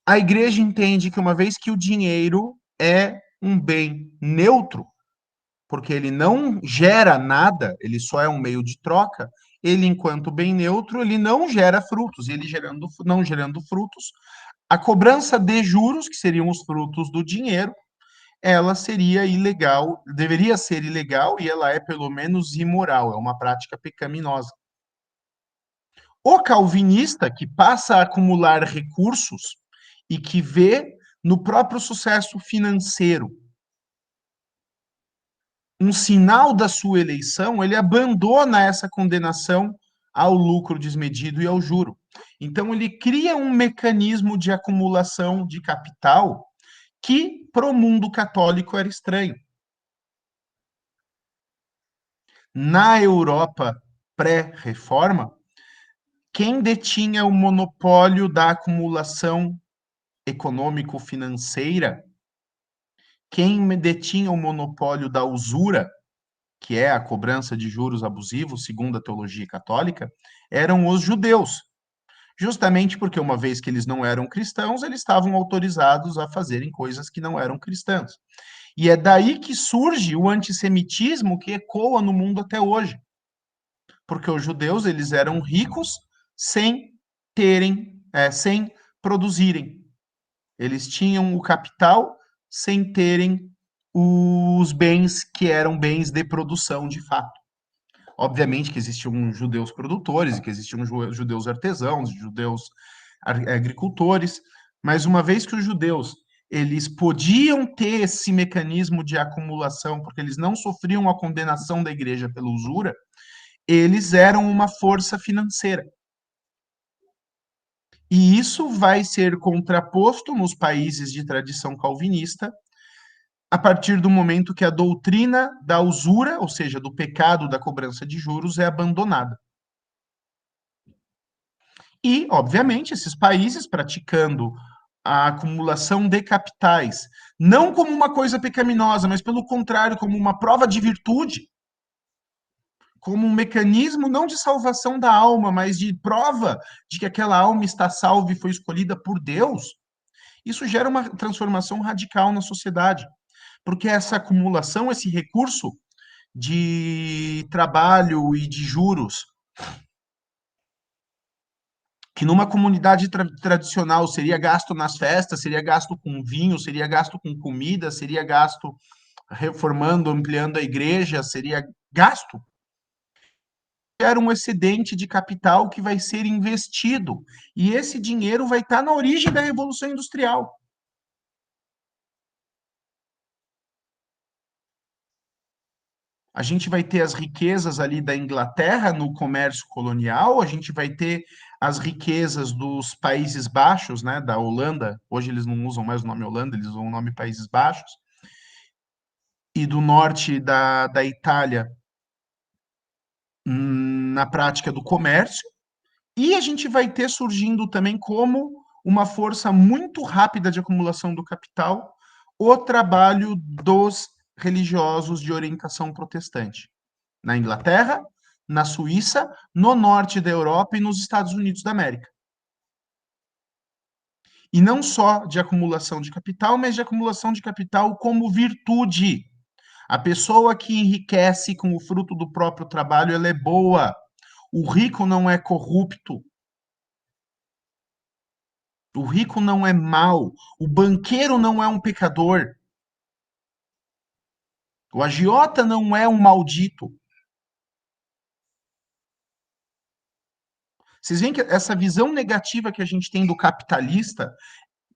A igreja entende que uma vez que o dinheiro é um bem neutro, porque ele não gera nada, ele só é um meio de troca, ele, enquanto bem neutro, ele não gera frutos, e ele não gerando frutos, a cobrança de juros, que seriam os frutos do dinheiro, ela seria ilegal, deveria ser ilegal, e ela é pelo menos imoral, é uma prática pecaminosa. O calvinista, que passa a acumular recursos e que vê no próprio sucesso financeiro um sinal da sua eleição, ele abandona essa condenação ao lucro desmedido e ao juro. Então, ele cria um mecanismo de acumulação de capital que, para o mundo católico, era estranho. Na Europa pré-reforma, quem detinha o monopólio da acumulação econômico-financeira, quem detinha o monopólio da usura, que é a cobrança de juros abusivos, segundo a teologia católica, eram os judeus. Justamente porque, uma vez que eles não eram cristãos, eles estavam autorizados a fazerem coisas que não eram cristãs. E é daí que surge o antissemitismo que ecoa no mundo até hoje. Porque os judeus, eles eram ricos sem sem produzirem. Eles tinham o capital sem terem os bens que eram bens de produção, de fato. Obviamente que existiam judeus produtores, que existiam judeus artesãos, judeus agricultores, mas uma vez que os judeus eles podiam ter esse mecanismo de acumulação, porque eles não sofriam a condenação da igreja pela usura, eles eram uma força financeira. E isso vai ser contraposto nos países de tradição calvinista, a partir do momento que a doutrina da usura, ou seja, do pecado da cobrança de juros, é abandonada. E, obviamente, esses países praticando a acumulação de capitais, não como uma coisa pecaminosa, mas pelo contrário, como uma prova de virtude, como um mecanismo não de salvação da alma, mas de prova de que aquela alma está salva e foi escolhida por Deus, isso gera uma transformação radical na sociedade. Porque essa acumulação, esse recurso de trabalho e de juros, que numa comunidade tradicional seria gasto nas festas, seria gasto com vinho, seria gasto com comida, seria gasto reformando, ampliando a igreja, seria gasto. Era um excedente de capital que vai ser investido. E esse dinheiro vai estar na origem da Revolução Industrial. A gente vai ter as riquezas ali da Inglaterra no comércio colonial, a gente vai ter as riquezas dos Países Baixos, né, da Holanda. Hoje eles não usam mais o nome Holanda, eles usam o nome Países Baixos. e do norte da Itália na prática do comércio, e a gente vai ter surgindo também como uma força muito rápida de acumulação do capital o trabalho dos religiosos de orientação protestante. Na Inglaterra, na Suíça, no norte da Europa e nos Estados Unidos da América. E não só de acumulação de capital, mas de acumulação de capital como virtude. A pessoa que enriquece com o fruto do próprio trabalho, ela é boa. O rico não é corrupto. O rico não é mau. O banqueiro não é um pecador. O agiota não é um maldito. Vocês veem que essa visão negativa que a gente tem do capitalista,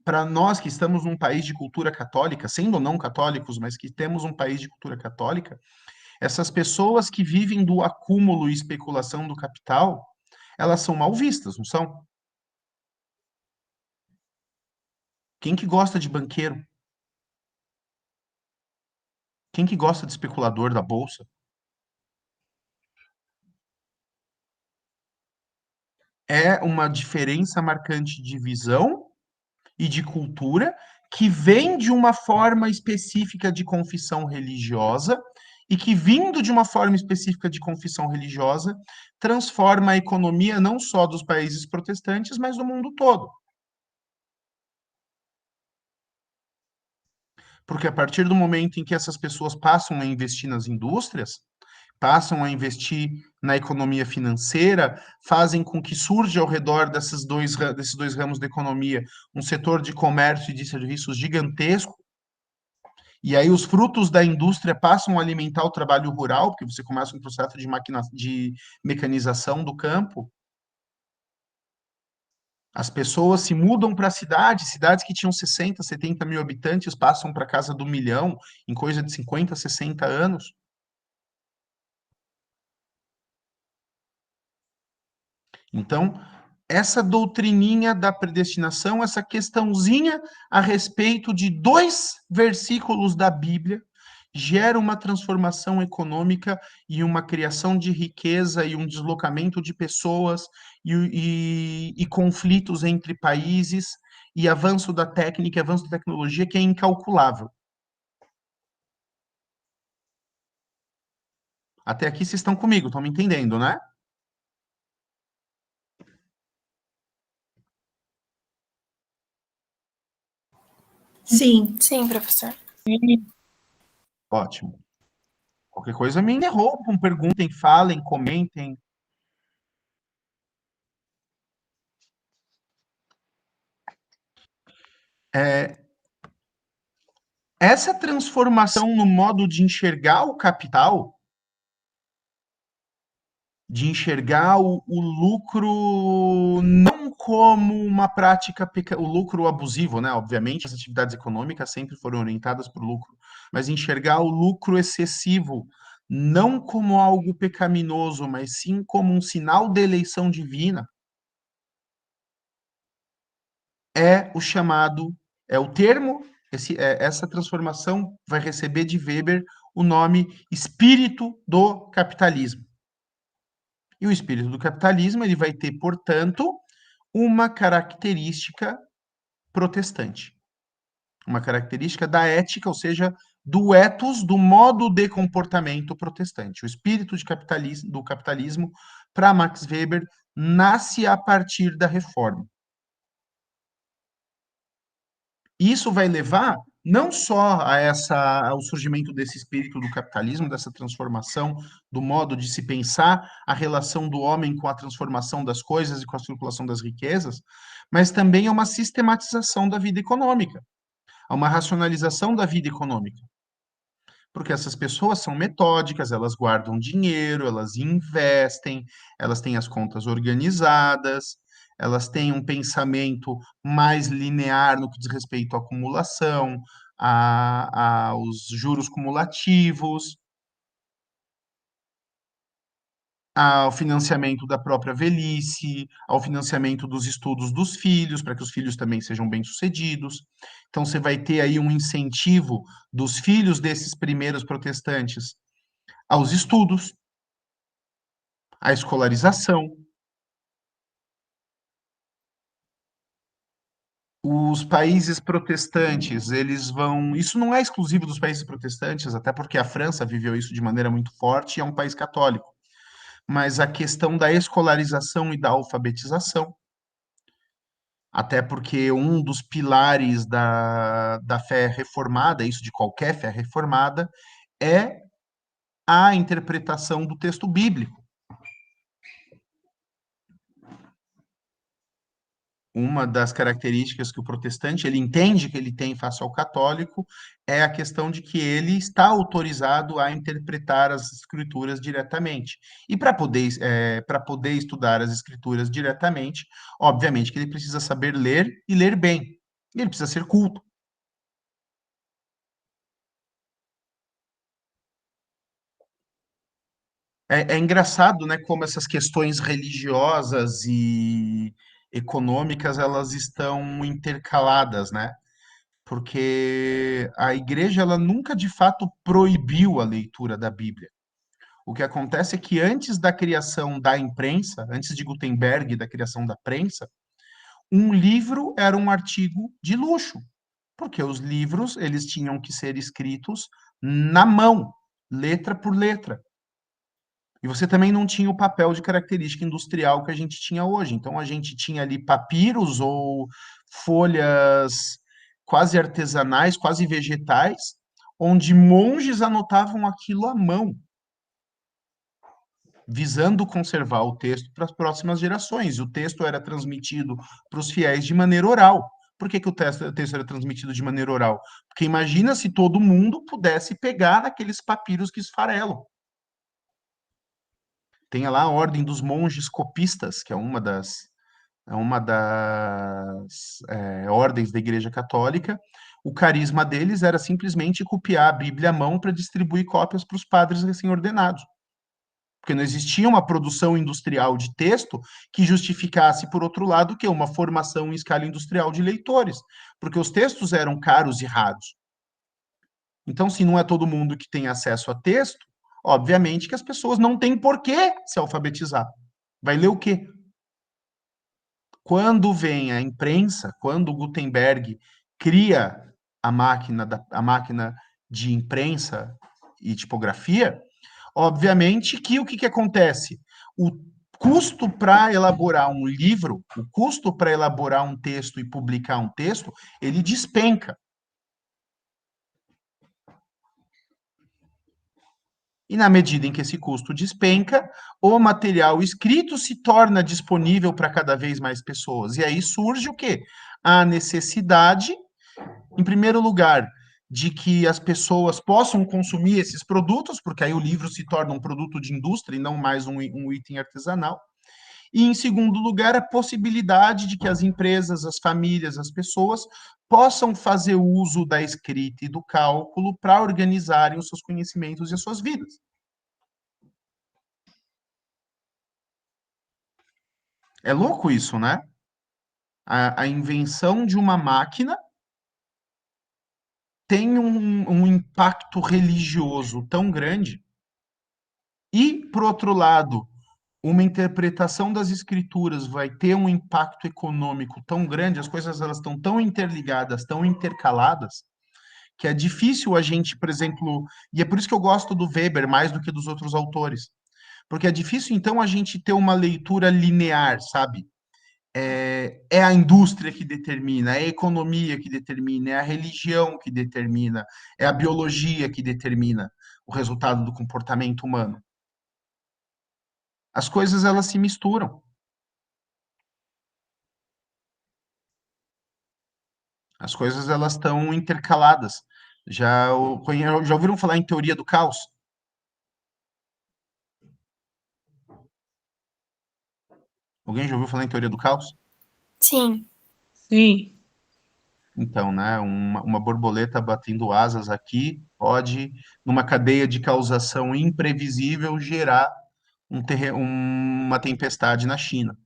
para nós que estamos num país de cultura católica, sendo não católicos, mas que temos um país de cultura católica, essas pessoas que vivem do acúmulo e especulação do capital, elas são mal vistas, não são? Quem que gosta de banqueiro? Quem que gosta de especulador da bolsa? É uma diferença marcante de visão e de cultura que vem de uma forma específica de confissão religiosa e que, vindo de uma forma específica de confissão religiosa, transforma a economia não só dos países protestantes, mas do mundo todo. Porque a partir do momento em que essas pessoas passam a investir nas indústrias, passam a investir na economia financeira, fazem com que surja ao redor desses dois ramos da economia um setor de comércio e de serviços gigantesco, e aí os frutos da indústria passam a alimentar o trabalho rural, porque você começa um processo de mecanização do campo. As pessoas se mudam para cidades que tinham 60, 70 mil habitantes passam para casa do 1 milhão em coisa de 50, 60 anos. Então, essa doutrininha da predestinação, essa questãozinha a respeito de 2 versículos da Bíblia, gera uma transformação econômica e uma criação de riqueza e um deslocamento de pessoas e conflitos entre países e avanço da técnica, avanço da tecnologia que é incalculável. Até aqui vocês estão comigo, estão me entendendo, né? Sim. Sim, professor. Ótimo. Qualquer coisa me interrompam, perguntem, falem, comentem. Essa transformação no modo de enxergar o capital, de enxergar o lucro não como uma prática, o lucro abusivo, né? Obviamente, as atividades econômicas sempre foram orientadas para o lucro, mas enxergar o lucro excessivo não como algo pecaminoso, mas sim como um sinal de eleição divina, é o chamado, é o termo, essa transformação vai receber de Weber o nome espírito do capitalismo. E o espírito do capitalismo ele vai ter, portanto, uma característica protestante. Uma característica da ética, ou seja, do ethos, do modo de comportamento protestante. O espírito do capitalismo, para Max Weber, nasce a partir da reforma. Isso vai levar não só ao surgimento desse espírito do capitalismo, dessa transformação do modo de se pensar a relação do homem com a transformação das coisas e com a circulação das riquezas, mas também a uma sistematização da vida econômica, a uma racionalização da vida econômica. Porque essas pessoas são metódicas, elas guardam dinheiro, elas investem, elas têm as contas organizadas, elas têm um pensamento mais linear no que diz respeito à acumulação, aos juros cumulativos. ao financiamento da própria velhice, ao financiamento dos estudos dos filhos, para que os filhos também sejam bem-sucedidos. Então, você vai ter aí um incentivo dos filhos desses primeiros protestantes aos estudos, à escolarização. Os países protestantes, eles vão. Isso não é exclusivo dos países protestantes, até porque a França viveu isso de maneira muito forte e é um país católico. Mas a questão da escolarização e da alfabetização, até porque um dos pilares da fé reformada, isso de qualquer fé reformada, é a interpretação do texto bíblico. Uma das características que o protestante ele entende que ele tem face ao católico é a questão de que ele está autorizado a interpretar as escrituras diretamente. E para poder estudar as escrituras diretamente, obviamente que ele precisa saber ler e ler bem. E ele precisa ser culto. É engraçado, né, como essas questões religiosas e econômicas elas estão intercaladas, né? Porque a igreja ela nunca de fato proibiu a leitura da Bíblia. O que acontece é que antes da criação da imprensa, antes de Gutenberg, da criação da prensa, um livro era um artigo de luxo, porque os livros eles tinham que ser escritos na mão, letra por letra. E você também não tinha o papel de característica industrial que a gente tinha hoje. Então a gente tinha ali papiros ou folhas quase artesanais, quase vegetais, onde monges anotavam aquilo à mão, visando conservar o texto para as próximas gerações. E o texto era transmitido para os fiéis de maneira oral. Por que, que o texto era transmitido de maneira oral? Porque imagina se todo mundo pudesse pegar aqueles papiros que esfarelam. Tem lá a Ordem dos Monges Copistas, que é uma das ordens da Igreja Católica. O carisma deles era simplesmente copiar a Bíblia à mão para distribuir cópias para os padres recém-ordenados. Porque não existia uma produção industrial de texto que justificasse, por outro lado, que uma formação em escala industrial de leitores, porque os textos eram caros e raros. Então, se não é todo mundo que tem acesso a texto, obviamente que as pessoas não têm por que se alfabetizar. Vai ler o quê? Quando vem a imprensa, quando Gutenberg cria a máquina de imprensa e tipografia, obviamente que o que acontece? O custo para elaborar um livro, o custo para elaborar um texto e publicar um texto, ele despenca. E na medida em que esse custo despenca, o material escrito se torna disponível para cada vez mais pessoas. E aí surge o quê? A necessidade, em primeiro lugar, de que as pessoas possam consumir esses produtos, porque aí o livro se torna um produto de indústria e não mais um item artesanal. E, em segundo lugar, a possibilidade de que as empresas, as famílias, as pessoas possam fazer uso da escrita e do cálculo para organizarem os seus conhecimentos e as suas vidas. É louco isso, né? A invenção de uma máquina tem um impacto religioso tão grande. E, por outro lado, uma interpretação das escrituras vai ter um impacto econômico tão grande, as coisas elas estão tão interligadas, tão intercaladas, que é difícil a gente, por exemplo, e é por isso que eu gosto do Weber mais do que dos outros autores, porque é difícil então a gente ter uma leitura linear, sabe? É a indústria que determina, é a economia que determina, é a religião que determina, é a biologia que determina o resultado do comportamento humano. As coisas elas se misturam. As coisas elas estão intercaladas. Já ouviram falar em teoria do caos? Alguém já ouviu falar em teoria do caos? Sim. Sim. Então, né, uma borboleta batendo asas aqui pode, numa cadeia de causação imprevisível, gerar uma tempestade na China.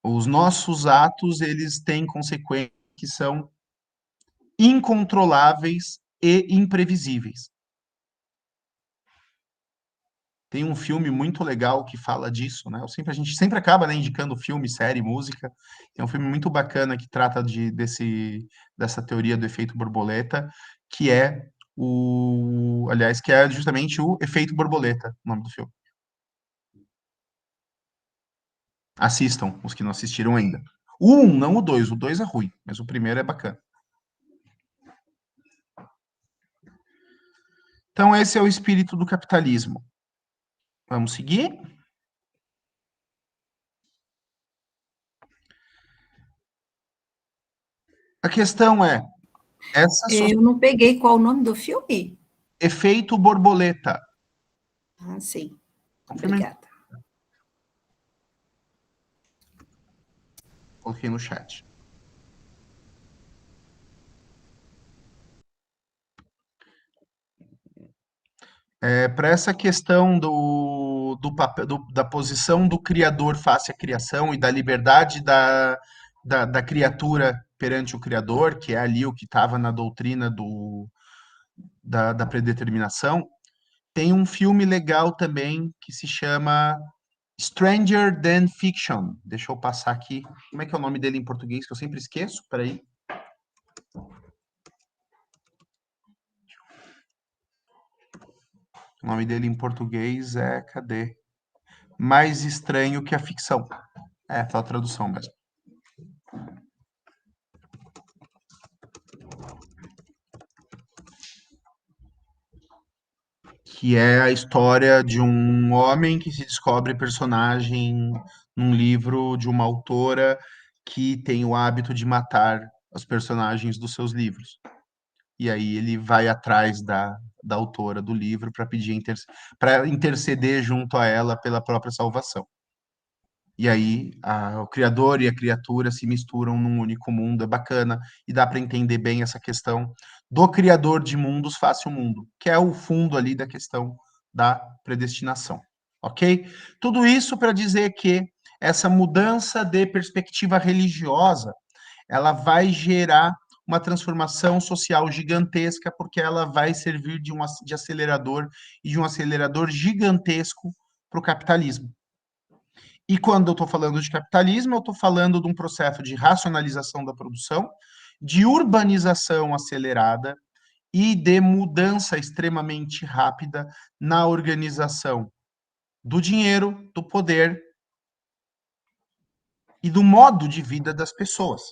Os nossos atos, eles têm consequências que são incontroláveis e imprevisíveis. Tem um filme muito legal que fala disso, né? A gente sempre acaba, né, indicando filme, série, música. É um filme muito bacana que trata dessa teoria do efeito borboleta, que é aliás, que é justamente o Efeito Borboleta, o nome do filme. Assistam, os que não assistiram ainda. O 1, não o 2. O 2 é ruim, mas o primeiro é bacana. Então, esse é o espírito do capitalismo. Vamos seguir? A questão é, Eu não peguei qual o nome do filme. Efeito Borboleta. Ah, sim. Um filme, Obrigada. coloquei no chat. Para essa questão da posição do criador face à criação e da liberdade da criatura perante o criador, que é ali o que estava na doutrina da predeterminação, tem um filme legal também que se chama Stranger Than Fiction. Deixa eu passar aqui. Como é que é o nome dele em português, que eu sempre esqueço? Peraí. O nome dele em português é... Cadê? Mais Estranho que a Ficção. É, tá a tradução mesmo. Que é a história de um homem que se descobre personagem num livro de uma autora que tem o hábito de matar os personagens dos seus livros. E aí ele vai atrás da autora do livro para pedir para interceder junto a ela pela própria salvação. E aí o criador e a criatura se misturam num único mundo, é bacana, e dá para entender bem essa questão do criador de mundos face ao mundo, que é o fundo ali da questão da predestinação, ok? Tudo isso para dizer que essa mudança de perspectiva religiosa, ela vai gerar uma transformação social gigantesca, porque ela vai servir de acelerador e de um acelerador gigantesco para o capitalismo. E quando eu estou falando de capitalismo, eu estou falando de um processo de racionalização da produção, de urbanização acelerada e de mudança extremamente rápida na organização do dinheiro, do poder e do modo de vida das pessoas.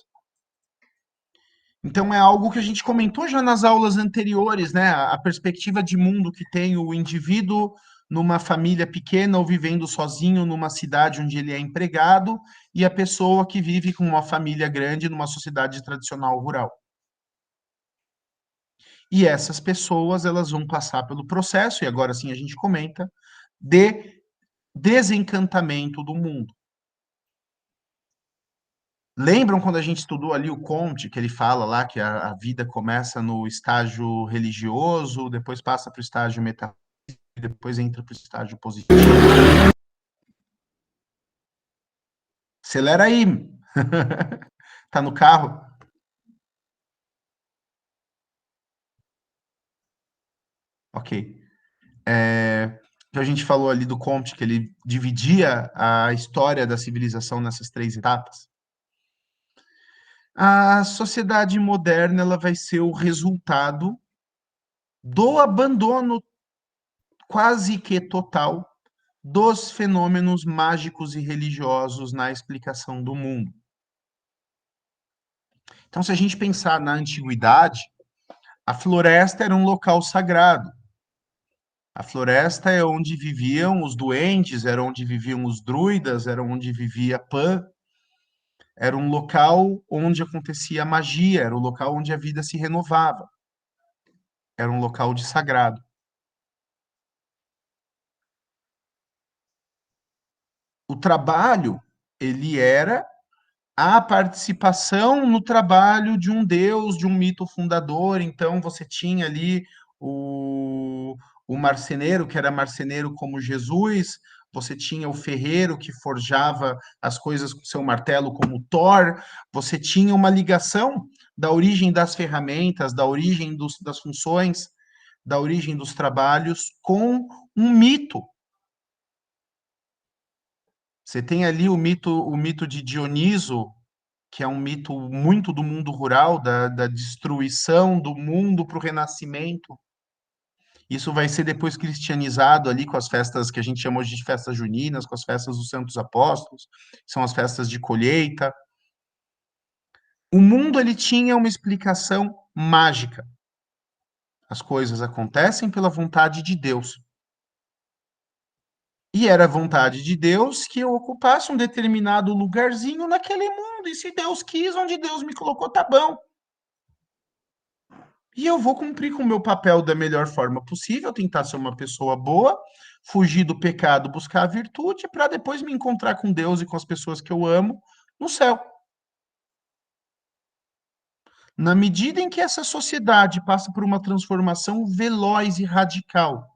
Então é algo que a gente comentou já nas aulas anteriores, né? A perspectiva de mundo que tem o indivíduo numa família pequena ou vivendo sozinho numa cidade onde ele é empregado, e a pessoa que vive com uma família grande numa sociedade tradicional rural. E essas pessoas, elas vão passar pelo processo, e agora sim a gente comenta, de desencantamento do mundo. Lembram quando a gente estudou ali o Comte, que ele fala lá que a vida começa no estágio religioso, depois passa para o estágio metafísico, e depois entra para o estágio positivo? Acelera aí! Tá no carro? Ok. A gente falou ali do Comte, que ele dividia a história da civilização nessas 3 etapas. A sociedade moderna, ela vai ser o resultado do abandono quase que total dos fenômenos mágicos e religiosos na explicação do mundo. Então, se a gente pensar na antiguidade, a floresta era um local sagrado. A floresta é onde viviam os doentes, era onde viviam os druidas, era onde vivia Pan. Era um local onde acontecia a magia, era um local onde a vida se renovava. Era um local de sagrado. O trabalho, ele era a participação no trabalho de um deus, de um mito fundador. Então, você tinha ali o marceneiro, que era marceneiro como Jesus, você tinha o ferreiro que forjava as coisas com seu martelo, como Thor, você tinha uma ligação da origem das ferramentas, da origem das funções, da origem dos trabalhos, com um mito. Você tem ali o mito de Dioniso, que é um mito muito do mundo rural, da destruição do mundo para o renascimento. Isso vai ser depois cristianizado ali com as festas que a gente chama hoje de festas juninas, com as festas dos Santos Apóstolos, que são as festas de colheita. O mundo ele tinha uma explicação mágica. As coisas acontecem pela vontade de Deus. E era a vontade de Deus que eu ocupasse um determinado lugarzinho naquele mundo. E se Deus quis, onde Deus me colocou, tá bom. E eu vou cumprir com o meu papel da melhor forma possível, tentar ser uma pessoa boa, fugir do pecado, buscar a virtude, para depois me encontrar com Deus e com as pessoas que eu amo no céu. Na medida em que essa sociedade passa por uma transformação veloz e radical,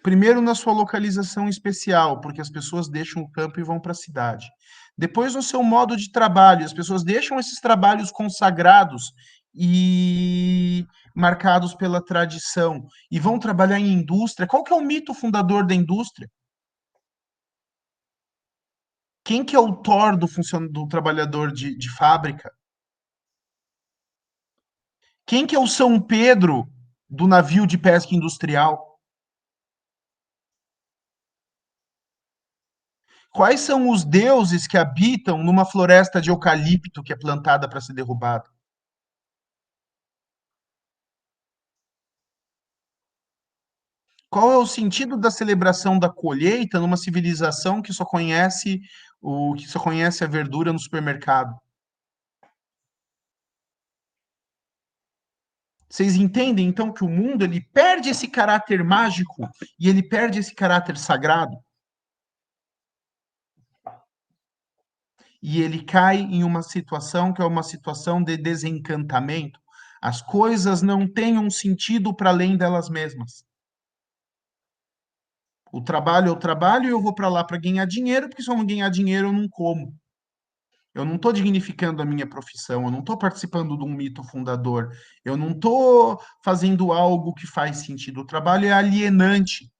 primeiro na sua localização especial, porque as pessoas deixam o campo e vão para a cidade. Depois no seu modo de trabalho, as pessoas deixam esses trabalhos consagrados e marcados pela tradição e vão trabalhar em indústria. Qual que é o mito fundador da indústria? Quem que é o Thor do trabalhador de fábrica? Quem que é o São Pedro do navio de pesca industrial? Quais são os deuses que habitam numa floresta de eucalipto que é plantada para ser derrubada? Qual é o sentido da celebração da colheita numa civilização que só conhece a verdura no supermercado? Vocês entendem então que o mundo ele perde esse caráter mágico e ele perde esse caráter sagrado? E ele cai em uma situação que é uma situação de desencantamento. As coisas não têm um sentido para além delas mesmas. O trabalho é o trabalho e eu vou para lá para ganhar dinheiro, porque se eu não ganhar dinheiro eu não como. Eu não estou dignificando a minha profissão, eu não estou participando de um mito fundador, eu não estou fazendo algo que faz sentido. O trabalho é alienante.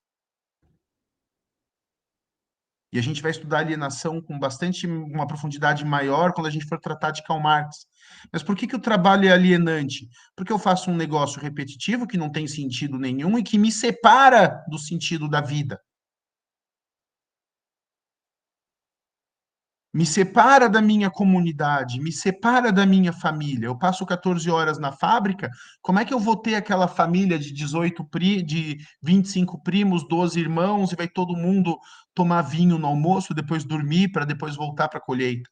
E a gente vai estudar alienação com uma profundidade maior quando a gente for tratar de Karl Marx. Mas por que o trabalho é alienante? Porque eu faço um negócio repetitivo que não tem sentido nenhum e que me separa do sentido da vida. Me separa da minha comunidade, me separa da minha família. Eu passo 14 horas na fábrica, como é que eu vou ter aquela família de 25 primos, 12 irmãos, e vai todo mundo tomar vinho no almoço, depois dormir, para depois voltar para a colheita?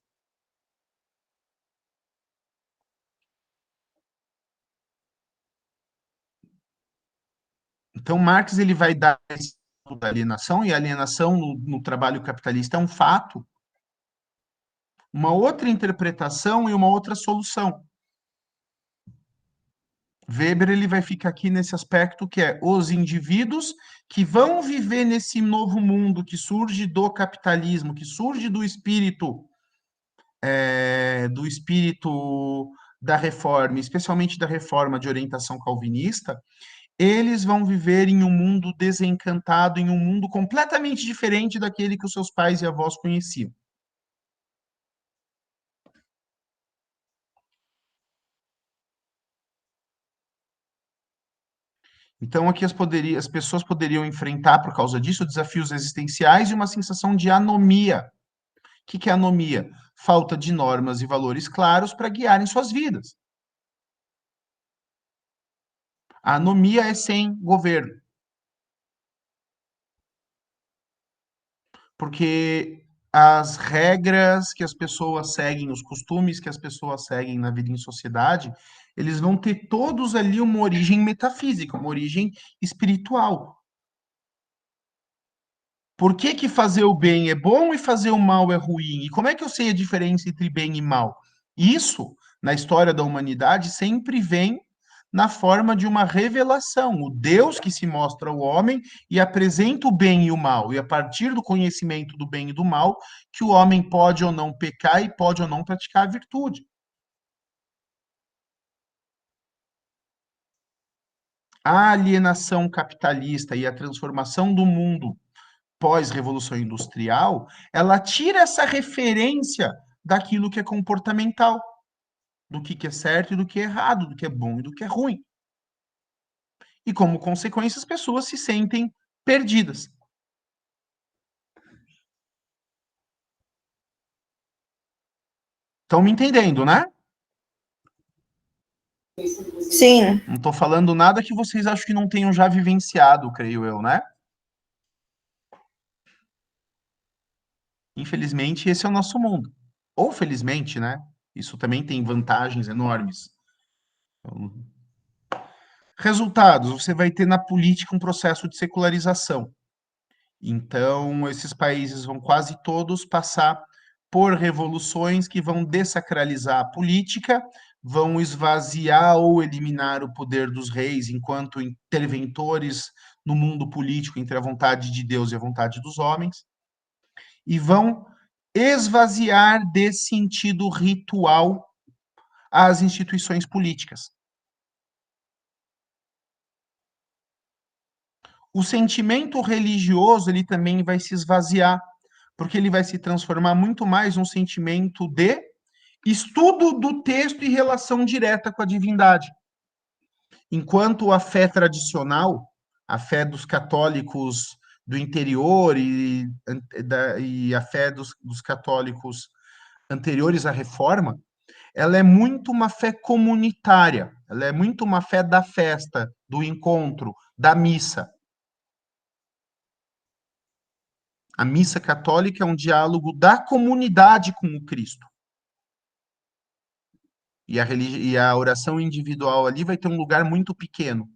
Então, Marx ele vai dar esse da alienação, e a alienação no trabalho capitalista é um fato, uma outra interpretação e uma outra solução. Weber ele vai ficar aqui nesse aspecto que é os indivíduos que vão viver nesse novo mundo que surge do capitalismo, que surge do espírito da reforma, especialmente da reforma de orientação calvinista, eles vão viver em um mundo desencantado, em um mundo completamente diferente daquele que os seus pais e avós conheciam. Então, aqui as pessoas poderiam enfrentar, por causa disso, desafios existenciais e uma sensação de anomia. O que é anomia? Falta de normas e valores claros para guiarem suas vidas. A anomia é sem governo. Porque as regras que as pessoas seguem, os costumes que as pessoas seguem na vida em sociedade, eles vão ter todos ali uma origem metafísica, uma origem espiritual. Por que que fazer o bem é bom e fazer o mal é ruim? E como é que eu sei a diferença entre bem e mal? Isso, na história da humanidade, sempre vem na forma de uma revelação, o Deus que se mostra ao homem e apresenta o bem e o mal, e a partir do conhecimento do bem e do mal, que o homem pode ou não pecar e pode ou não praticar a virtude. A alienação capitalista e a transformação do mundo pós-revolução industrial, ela tira essa referência daquilo que é comportamental, do que é certo e do que é errado, do que é bom e do que é ruim. E como consequência, as pessoas se sentem perdidas. Estão me entendendo, né? Sim. Não estou falando nada que vocês acham que não tenham já vivenciado, creio eu, né? Infelizmente, esse é o nosso mundo. Ou felizmente, né? Isso também tem vantagens enormes. Então, resultados: você vai ter na política um processo de secularização. Então, esses países vão quase todos passar por revoluções que vão dessacralizar a política, vão esvaziar ou eliminar o poder dos reis enquanto interventores no mundo político entre a vontade de Deus e a vontade dos homens, e vão esvaziar de sentido ritual as instituições políticas. O sentimento religioso, ele também vai se esvaziar, porque ele vai se transformar muito mais num sentimento de estudo do texto e relação direta com a divindade. Enquanto a fé tradicional, a fé dos católicos do interior e a fé dos católicos anteriores à reforma, ela é muito uma fé comunitária, ela é muito uma fé da festa, do encontro, da missa. A missa católica é um diálogo da comunidade com o Cristo. E a oração individual ali vai ter um lugar muito pequeno.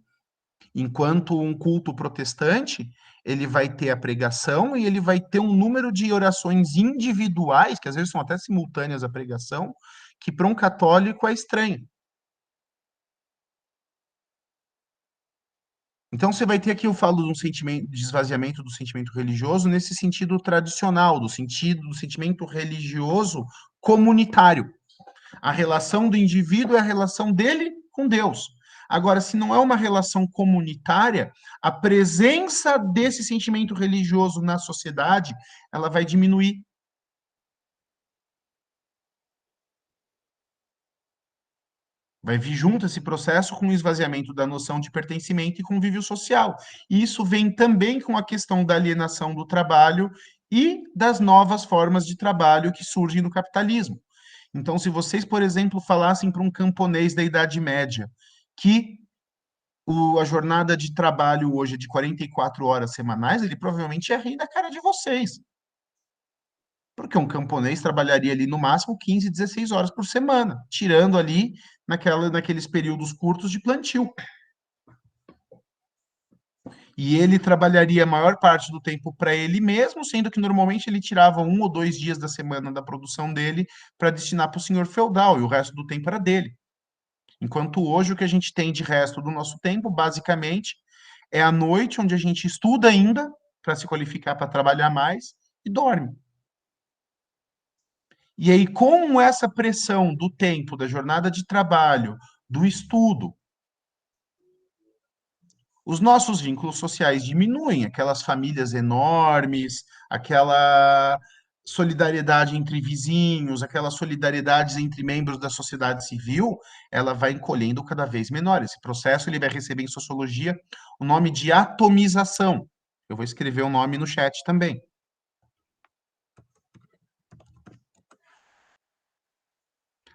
Enquanto um culto protestante, ele vai ter a pregação e ele vai ter um número de orações individuais, que às vezes são até simultâneas à pregação, que para um católico é estranho. Então você vai ter aqui, eu falo de um sentimento de esvaziamento do sentimento religioso nesse sentido tradicional, do sentimento religioso comunitário. A relação do indivíduo é a relação dele com Deus. Agora, se não é uma relação comunitária, a presença desse sentimento religioso na sociedade, ela vai diminuir. Vai vir junto esse processo com o esvaziamento da noção de pertencimento e convívio social. E isso vem também com a questão da alienação do trabalho e das novas formas de trabalho que surgem no capitalismo. Então, se vocês, por exemplo, falassem para um camponês da Idade Média que a jornada de trabalho hoje é de 44 horas semanais, ele provavelmente ia rir da cara de vocês. Porque um camponês trabalharia ali no máximo 15, 16 horas por semana, tirando ali naqueles períodos curtos de plantio. E ele trabalharia a maior parte do tempo para ele mesmo, sendo que normalmente ele tirava 1 ou 2 dias da semana da produção dele para destinar para o senhor feudal, e o resto do tempo era dele. Enquanto hoje o que a gente tem de resto do nosso tempo, basicamente, é a noite, onde a gente estuda ainda para se qualificar para trabalhar mais e dorme. E aí, com essa pressão do tempo, da jornada de trabalho, do estudo, os nossos vínculos sociais diminuem, aquelas famílias enormes, aquela solidariedade entre vizinhos, aquelas solidariedades entre membros da sociedade civil, ela vai encolhendo cada vez menor. Esse processo ele vai receber em sociologia o nome de atomização. Eu vou escrever o nome no chat também.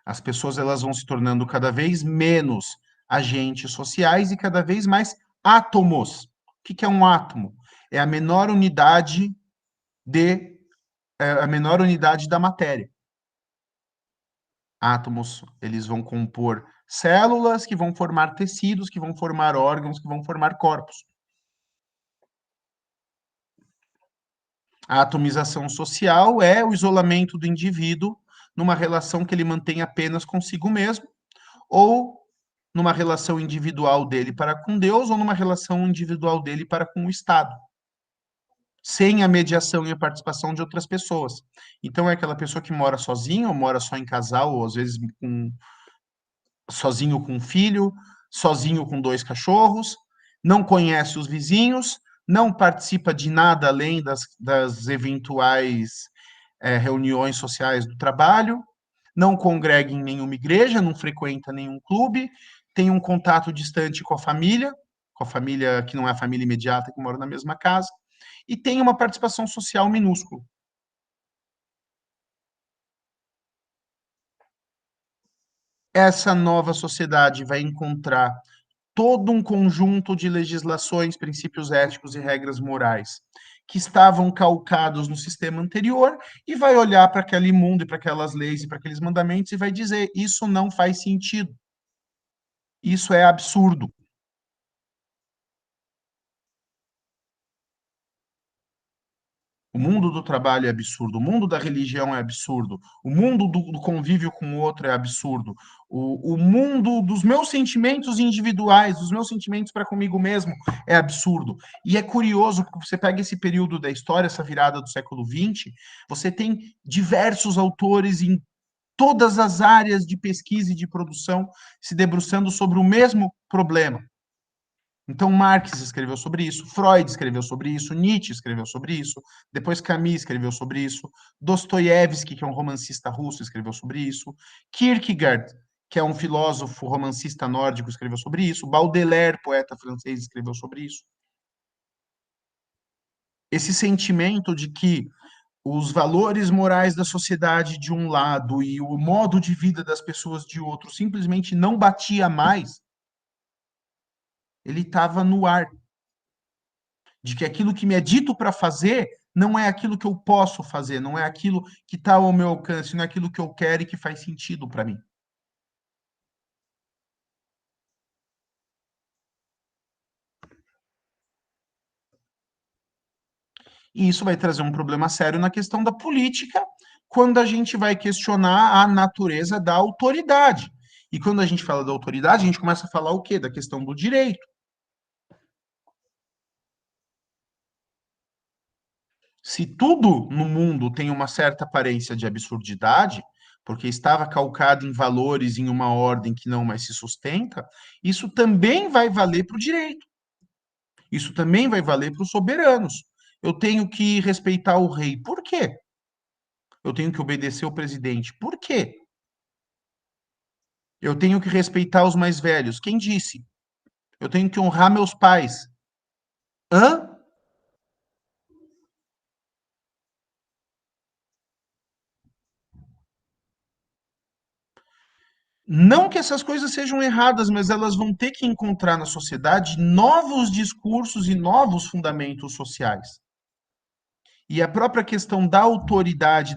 As pessoas elas vão se tornando cada vez menos agentes sociais e cada vez mais átomos. O que é um átomo? É a menor unidade da matéria. Átomos, eles vão compor células que vão formar tecidos, que vão formar órgãos, que vão formar corpos. A atomização social é o isolamento do indivíduo numa relação que ele mantém apenas consigo mesmo, ou numa relação individual dele para com Deus ou numa relação individual dele para com o Estado, sem a mediação e a participação de outras pessoas. Então é aquela pessoa que mora sozinha, ou mora só em casal, ou às vezes sozinho com um filho, sozinho com 2 cachorros, não conhece os vizinhos, não participa de nada além das eventuais reuniões sociais do trabalho, não congrega em nenhuma igreja, não frequenta nenhum clube, tem um contato distante com a família que não é a família imediata, que mora na mesma casa, e tem uma participação social minúscula. Essa nova sociedade vai encontrar todo um conjunto de legislações, princípios éticos e regras morais que estavam calcados no sistema anterior e vai olhar para aquele mundo e para aquelas leis e para aqueles mandamentos e vai dizer: isso não faz sentido, isso é absurdo. O mundo do trabalho é absurdo, o mundo da religião é absurdo, o mundo do convívio com o outro é absurdo, o mundo dos meus sentimentos individuais, dos meus sentimentos para comigo mesmo é absurdo. E é curioso, porque você pega esse período da história, essa virada do século XX, você tem diversos autores em todas as áreas de pesquisa e de produção se debruçando sobre o mesmo problema. Então, Marx escreveu sobre isso, Freud escreveu sobre isso, Nietzsche escreveu sobre isso, depois Camus escreveu sobre isso, Dostoiévski, que é um romancista russo, escreveu sobre isso, Kierkegaard, que é um filósofo romancista nórdico, escreveu sobre isso, Baudelaire, poeta francês, escreveu sobre isso. Esse sentimento de que os valores morais da sociedade de um lado e o modo de vida das pessoas de outro simplesmente não batia mais, ele estava no ar. De que aquilo que me é dito para fazer não é aquilo que eu posso fazer, não é aquilo que está ao meu alcance, não é aquilo que eu quero e que faz sentido para mim. E isso vai trazer um problema sério na questão da política, quando a gente vai questionar a natureza da autoridade. E quando a gente fala da autoridade, a gente começa a falar o quê? Da questão do direito. Se tudo no mundo tem uma certa aparência de absurdidade, porque estava calcado em valores em uma ordem que não mais se sustenta, isso também vai valer para o direito. Isso também vai valer para os soberanos. Eu tenho que respeitar o rei. Por quê? Eu tenho que obedecer o presidente. Por quê? Eu tenho que respeitar os mais velhos. Quem disse? Eu tenho que honrar meus pais. Hã? Não que essas coisas sejam erradas, mas elas vão ter que encontrar na sociedade novos discursos e novos fundamentos sociais. E a própria questão da autoridade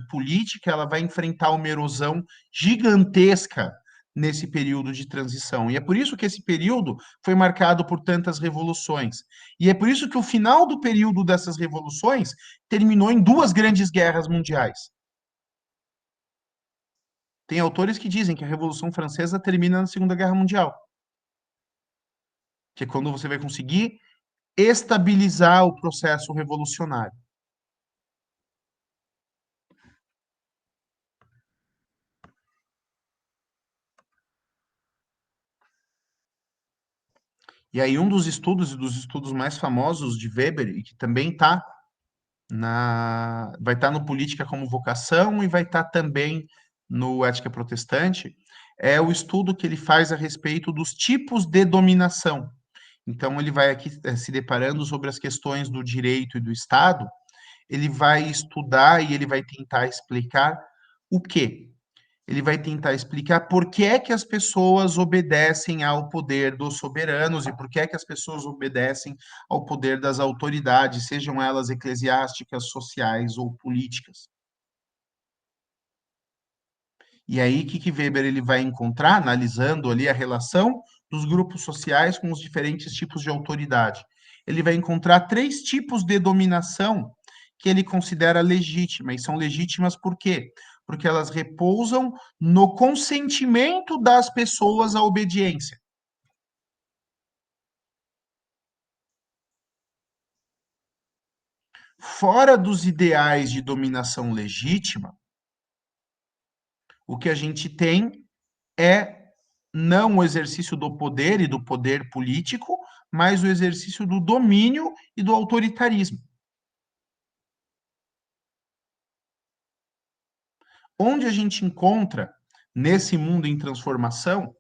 política, ela vai enfrentar uma erosão gigantesca nesse período de transição. E é por isso que esse período foi marcado por tantas revoluções. E é por isso que o final do período dessas revoluções terminou em 2 grandes guerras mundiais. Tem autores que dizem que a Revolução Francesa termina na Segunda Guerra Mundial, que é quando você vai conseguir estabilizar o processo revolucionário. E aí um dos estudos mais famosos de Weber, e que também vai estar no Política como Vocação e vai estar também no Ética Protestante, é o estudo que ele faz a respeito dos tipos de dominação. Então, ele vai aqui se deparando sobre as questões do direito e do Estado, ele vai estudar e ele vai tentar explicar o quê? Ele vai tentar explicar por que é que as pessoas obedecem ao poder dos soberanos e por que é que as pessoas obedecem ao poder das autoridades, sejam elas eclesiásticas, sociais ou políticas. E aí, o que Weber ele vai encontrar, analisando ali a relação dos grupos sociais com os diferentes tipos de autoridade? Ele vai encontrar 3 tipos de dominação que ele considera legítimas. E são legítimas por quê? porque elas repousam no consentimento das pessoas à obediência. Fora dos ideais de dominação legítima, o que a gente tem é não o exercício do poder e do poder político, mas o exercício do domínio e do autoritarismo. Onde a gente encontra, nesse mundo em transformação,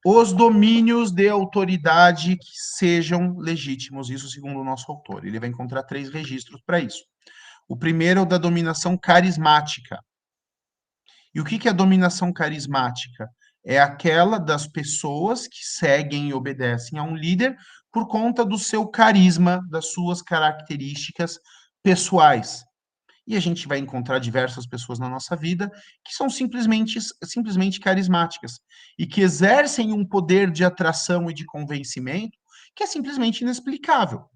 os domínios de autoridade que sejam legítimos, isso segundo o nosso autor. Ele vai encontrar 3 registros para isso. O primeiro é o da dominação carismática. E o que é a dominação carismática? É aquela das pessoas que seguem e obedecem a um líder por conta do seu carisma, das suas características pessoais. E a gente vai encontrar diversas pessoas na nossa vida que são simplesmente carismáticas e que exercem um poder de atração e de convencimento que é simplesmente inexplicável.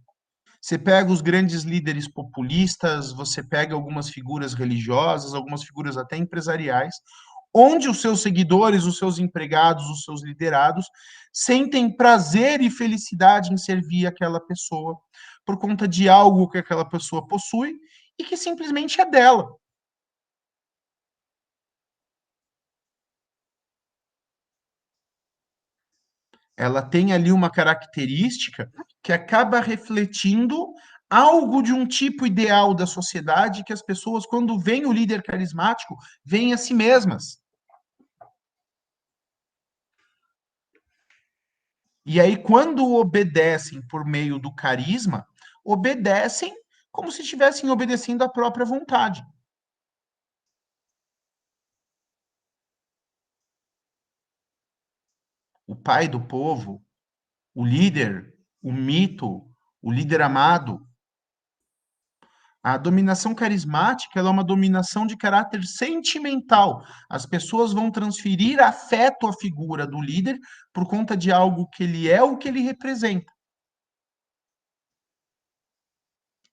Você pega os grandes líderes populistas, você pega algumas figuras religiosas, algumas figuras até empresariais, onde os seus seguidores, os seus empregados, os seus liderados sentem prazer e felicidade em servir aquela pessoa por conta de algo que aquela pessoa possui e que simplesmente é dela. Ela tem ali uma característica que acaba refletindo algo de um tipo ideal da sociedade que as pessoas, quando veem o líder carismático, veem a si mesmas. E aí, quando obedecem por meio do carisma, obedecem como se estivessem obedecendo à própria vontade. O pai do povo, o líder, o mito, o líder amado. A dominação carismática ela é uma dominação de caráter sentimental. As pessoas vão transferir afeto à figura do líder por conta de algo que ele é ou que ele representa.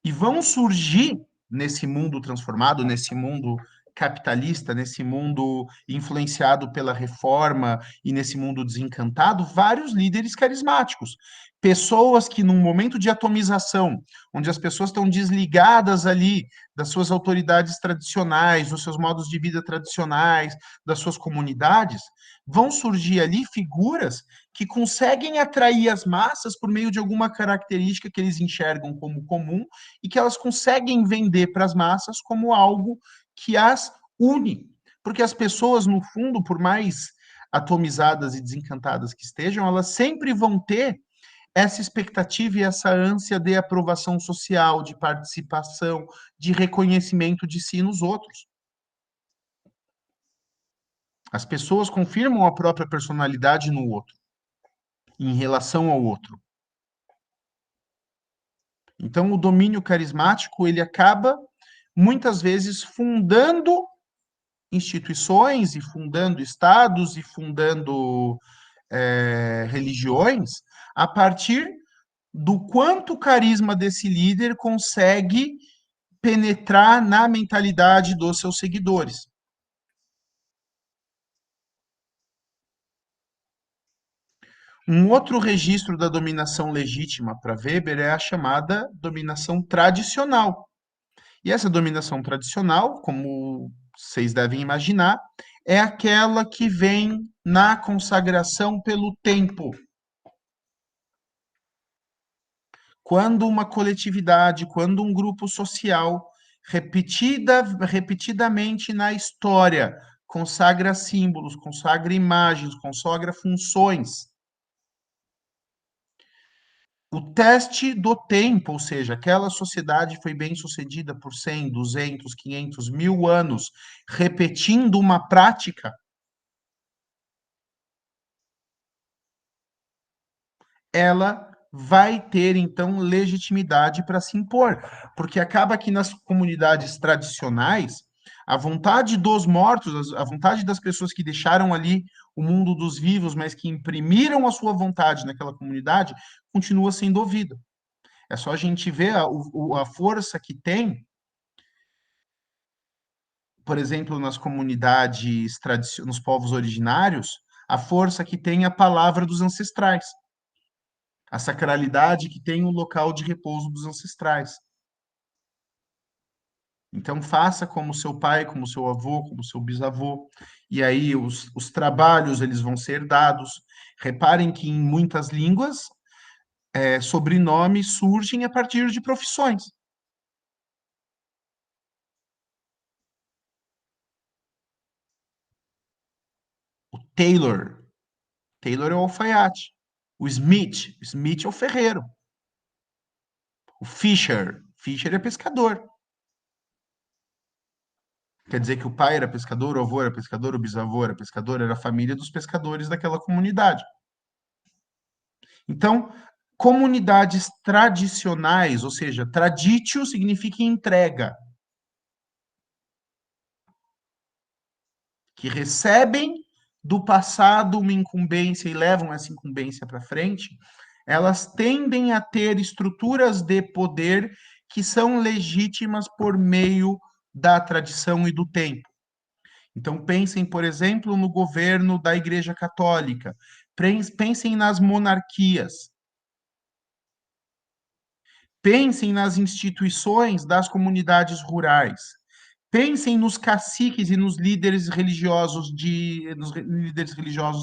E vão surgir nesse mundo transformado, nesse mundo capitalista, nesse mundo influenciado pela reforma e nesse mundo desencantado, vários líderes carismáticos. Pessoas que, num momento de atomização, onde as pessoas estão desligadas ali das suas autoridades tradicionais, dos seus modos de vida tradicionais, das suas comunidades, vão surgir ali figuras que conseguem atrair as massas por meio de alguma característica que eles enxergam como comum e que elas conseguem vender para as massas como algo que as une. Porque as pessoas, no fundo, por mais atomizadas e desencantadas que estejam, elas sempre vão ter essa expectativa e essa ânsia de aprovação social, de participação, de reconhecimento de si nos outros. As pessoas confirmam a própria personalidade no outro, em relação ao outro. Então, o domínio carismático, ele acaba, muitas vezes, fundando instituições e fundando estados e fundando religiões a partir do quanto o carisma desse líder consegue penetrar na mentalidade dos seus seguidores. Um outro registro da dominação legítima para Weber é a chamada dominação tradicional. E essa dominação tradicional, como vocês devem imaginar, é aquela que vem na consagração pelo tempo. Quando uma coletividade, quando um grupo social, repetidamente na história, consagra símbolos, consagra imagens, consagra funções. O teste do tempo, ou seja, aquela sociedade foi bem sucedida por 100, 200, 500, 1000 anos, repetindo uma prática, ela vai ter, então, legitimidade para se impor. Porque acaba que nas comunidades tradicionais, a vontade dos mortos, a vontade das pessoas que deixaram ali o mundo dos vivos, mas que imprimiram a sua vontade naquela comunidade, continua sendo ouvida. É só a gente ver a força que tem, por exemplo, nas comunidades nos povos originários, a força que tem a palavra dos ancestrais, a sacralidade que tem o local de repouso dos ancestrais. Então, faça como seu pai, como seu avô, como seu bisavô. E aí, os trabalhos, eles vão ser dados. Reparem que, em muitas línguas, sobrenomes surgem a partir de profissões. O Taylor. Taylor é o alfaiate. O Smith é o ferreiro. O Fisher é pescador. Quer dizer que o pai era pescador, o avô era pescador, o bisavô era pescador, era a família dos pescadores daquela comunidade. Então, comunidades tradicionais, ou seja, traditio significa entrega, que recebem do passado uma incumbência e levam essa incumbência para frente, elas tendem a ter estruturas de poder que são legítimas por meio da tradição e do tempo. Então, pensem, por exemplo, no governo da Igreja Católica, pensem nas monarquias, pensem nas instituições das comunidades rurais, pensem nos caciques e nos líderes religiosos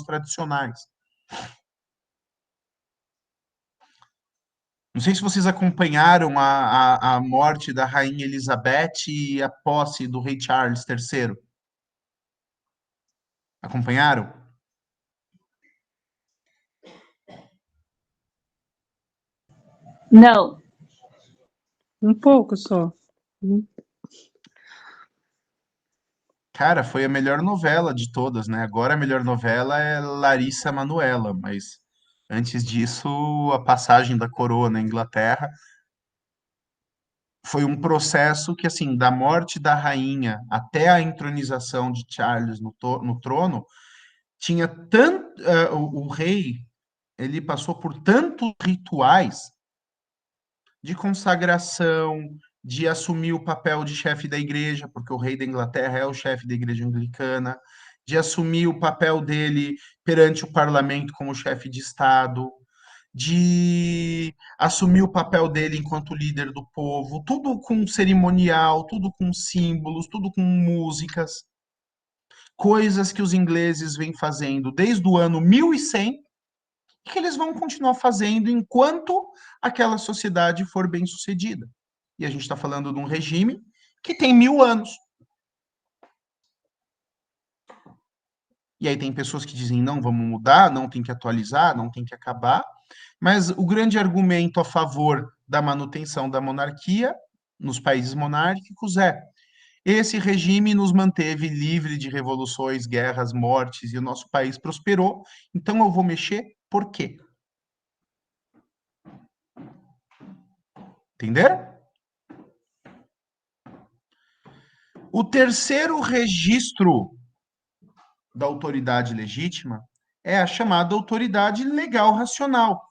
tradicionais. Não sei se vocês acompanharam a morte da rainha Elizabeth e a posse do rei Charles III. Acompanharam? Não. Um pouco só. Cara, foi a melhor novela de todas, né? Agora a melhor novela é Larissa Manoela, mas antes disso, a passagem da coroa na Inglaterra foi um processo que, assim, da morte da rainha até a entronização de Charles no trono, tinha tanto. O rei, ele passou por tantos rituais de consagração, de assumir o papel de chefe da igreja, porque o rei da Inglaterra é o chefe da igreja anglicana, de assumir o papel dele perante o parlamento como chefe de Estado, de assumir o papel dele enquanto líder do povo, tudo com cerimonial, tudo com símbolos, tudo com músicas, coisas que os ingleses vêm fazendo desde o ano 1100 e que eles vão continuar fazendo enquanto aquela sociedade for bem sucedida. E a gente está falando de um regime que tem 1000 anos. E aí tem pessoas que dizem, não, vamos mudar, não tem que atualizar, não tem que acabar. Mas o grande argumento a favor da manutenção da monarquia nos países monárquicos é esse regime nos manteve livre de revoluções, guerras, mortes, e o nosso país prosperou, então eu vou mexer por quê? Entenderam? O terceiro registro da autoridade legítima é a chamada autoridade legal racional.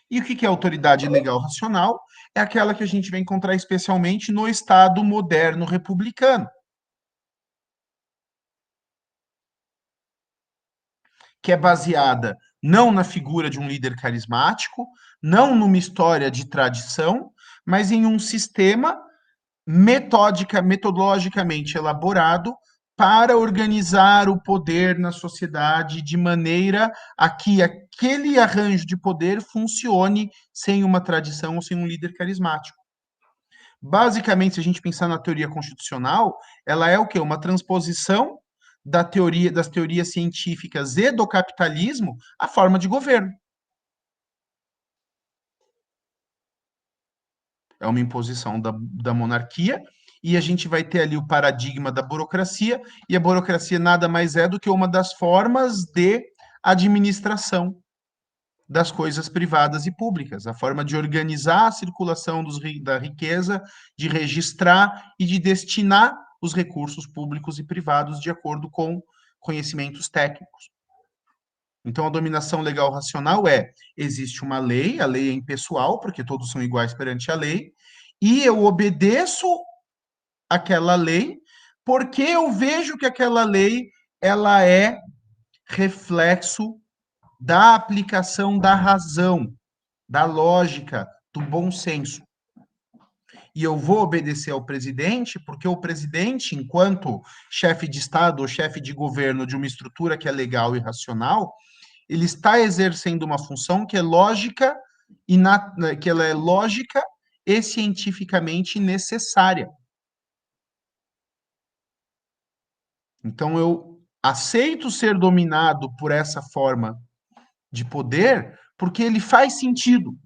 E o que é autoridade legal racional? É aquela que a gente vai encontrar especialmente no Estado moderno republicano. Que é baseada não na figura de um líder carismático, não numa história de tradição, mas em um sistema metodologicamente elaborado para organizar o poder na sociedade de maneira a que aquele arranjo de poder funcione sem uma tradição ou sem um líder carismático. Basicamente, se a gente pensar na teoria constitucional, ela é o quê? Uma transposição das teorias científicas e do capitalismo à forma de governo. É uma imposição da monarquia, e a gente vai ter ali o paradigma da burocracia, e a burocracia nada mais é do que uma das formas de administração das coisas privadas e públicas, a forma de organizar a circulação da riqueza, de registrar e de destinar os recursos públicos e privados de acordo com conhecimentos técnicos. Então, a dominação legal racional existe uma lei, a lei é impessoal, porque todos são iguais perante a lei, e eu obedeço aquela lei porque eu vejo que aquela lei ela é reflexo da aplicação da razão, da lógica, do bom senso. E eu vou obedecer ao presidente, porque o presidente, enquanto chefe de Estado ou chefe de governo de uma estrutura que é legal e racional, ele está exercendo uma função que é lógica e que ela é lógica e cientificamente necessária. Então eu aceito ser dominado por essa forma de poder porque ele faz sentido.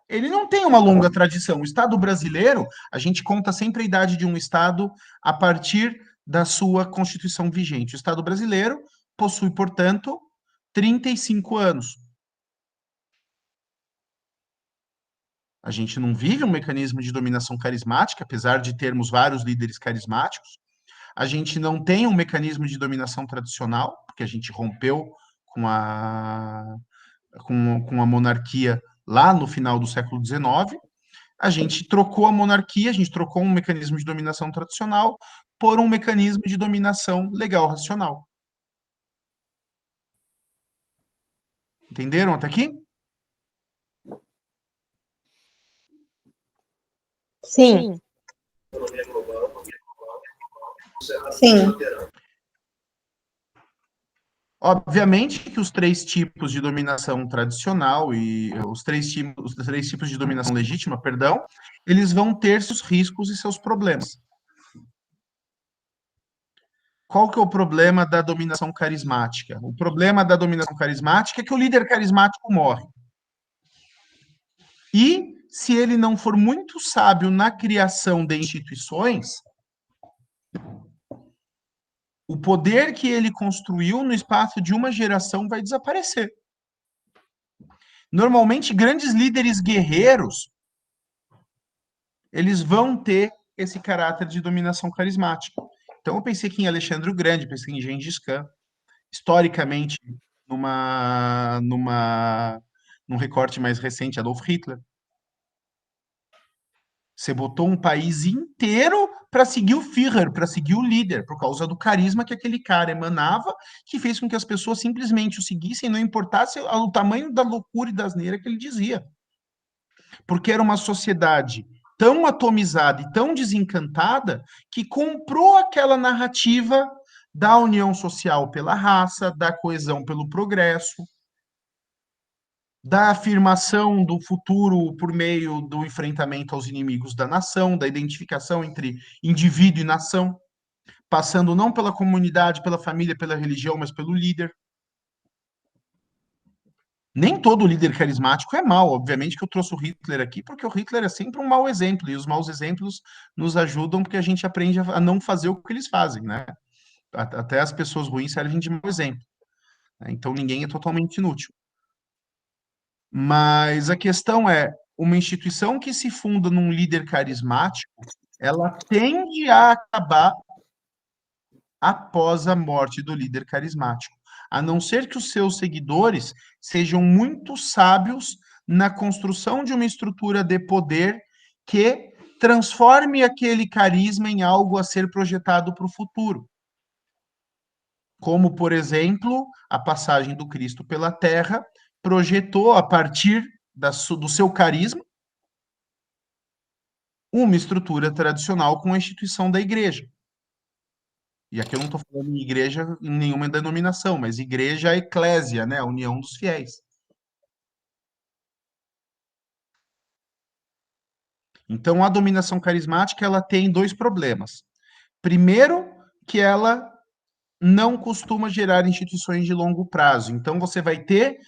Ele não tem uma longa tradição. O Estado brasileiro, a gente conta sempre a idade de um Estado a partir da sua Constituição vigente. O Estado brasileiro possui, portanto, 35 anos. A gente não vive um mecanismo de dominação carismática, apesar de termos vários líderes carismáticos. A gente não tem um mecanismo de dominação tradicional, porque a gente rompeu com a monarquia lá no final do século XIX. A gente trocou a monarquia, a gente trocou um mecanismo de dominação tradicional por um mecanismo de dominação legal racional. Entenderam até aqui? Sim. Sim. Obviamente que os três tipos de dominação tradicional e os três tipos de dominação legítima, perdão, eles vão ter seus riscos e seus problemas. Qual que é o problema da dominação carismática? O problema da dominação carismática é que o líder carismático morre. E se ele não for muito sábio na criação de instituições, o poder que ele construiu no espaço de uma geração vai desaparecer. Normalmente, grandes líderes guerreiros, eles vão ter esse caráter de dominação carismática. Então, eu pensei aqui em Alexandre o Grande, pensei em Gengis Khan. Historicamente, num recorte mais recente, Adolf Hitler. Você botou um país inteiro para seguir o Führer, para seguir o líder, por causa do carisma que aquele cara emanava, que fez com que as pessoas simplesmente o seguissem, não importasse o tamanho da loucura e da asneira que ele dizia. Porque era uma sociedade tão atomizada e tão desencantada que comprou aquela narrativa da união social pela raça, da coesão pelo progresso, da afirmação do futuro por meio do enfrentamento aos inimigos da nação, da identificação entre indivíduo e nação, passando não pela comunidade, pela família, pela religião, mas pelo líder. Nem todo líder carismático é mau, obviamente que eu trouxe o Hitler aqui, porque o Hitler é sempre um mau exemplo, e os maus exemplos nos ajudam porque a gente aprende a não fazer o que eles fazem, né? Até as pessoas ruins servem de mau exemplo, né? Então ninguém é totalmente inútil. Mas a questão é, uma instituição que se funda num líder carismático, ela tende a acabar após a morte do líder carismático, a não ser que os seus seguidores sejam muito sábios na construção de uma estrutura de poder que transforme aquele carisma em algo a ser projetado para o futuro. Como, por exemplo, a passagem do Cristo pela Terra projetou, a partir do seu carisma, uma estrutura tradicional com a instituição da igreja. E aqui eu não estou falando em igreja em nenhuma denominação, mas igreja é eclésia, né? A união dos fiéis. Então, a dominação carismática ela tem dois problemas. Primeiro, que ela não costuma gerar instituições de longo prazo. Então, você vai ter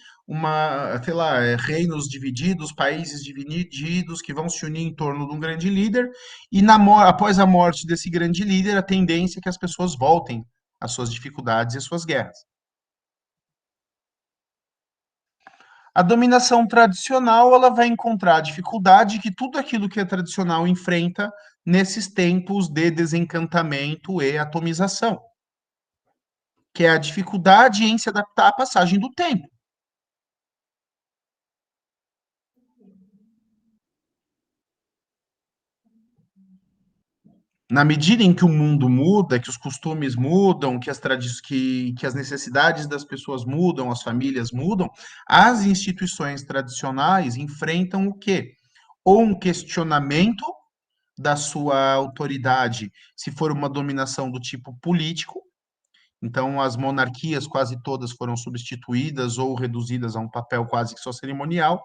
sei lá, reinos divididos, países divididos que vão se unir em torno de um grande líder, e após a morte desse grande líder, a tendência é que as pessoas voltem às suas dificuldades e às suas guerras. A dominação tradicional, ela vai encontrar a dificuldade que tudo aquilo que é tradicional enfrenta nesses tempos de desencantamento e atomização, que é a dificuldade em se adaptar à passagem do tempo. Na medida em que o mundo muda, que os costumes mudam, que as necessidades das pessoas mudam, as famílias mudam, as instituições tradicionais enfrentam o quê? Ou um questionamento da sua autoridade, se for uma dominação do tipo político. Então, as monarquias quase todas foram substituídas ou reduzidas a um papel quase que só cerimonial.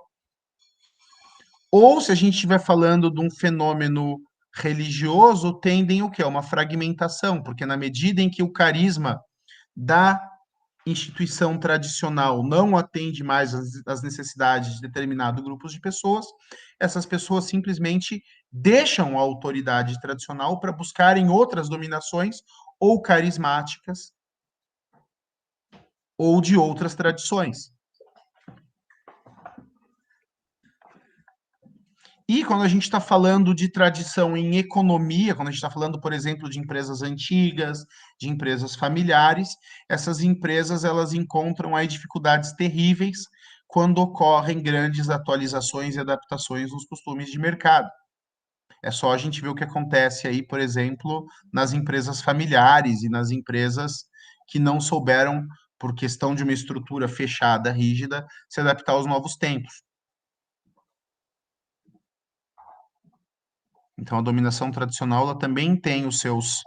Ou, se a gente estiver falando de um fenômeno religioso, tendem o quê? Uma fragmentação, porque na medida em que o carisma da instituição tradicional não atende mais às necessidades de determinado grupo de pessoas, essas pessoas simplesmente deixam a autoridade tradicional para buscarem outras dominações ou carismáticas ou de outras tradições. E quando a gente está falando de tradição em economia, quando a gente está falando, por exemplo, de empresas antigas, de empresas familiares, essas empresas elas encontram aí dificuldades terríveis quando ocorrem grandes atualizações e adaptações nos costumes de mercado. É só a gente ver o que acontece aí, por exemplo, nas empresas familiares e nas empresas que não souberam, por questão de uma estrutura fechada, rígida, se adaptar aos novos tempos. Então, a dominação tradicional ela também tem os seus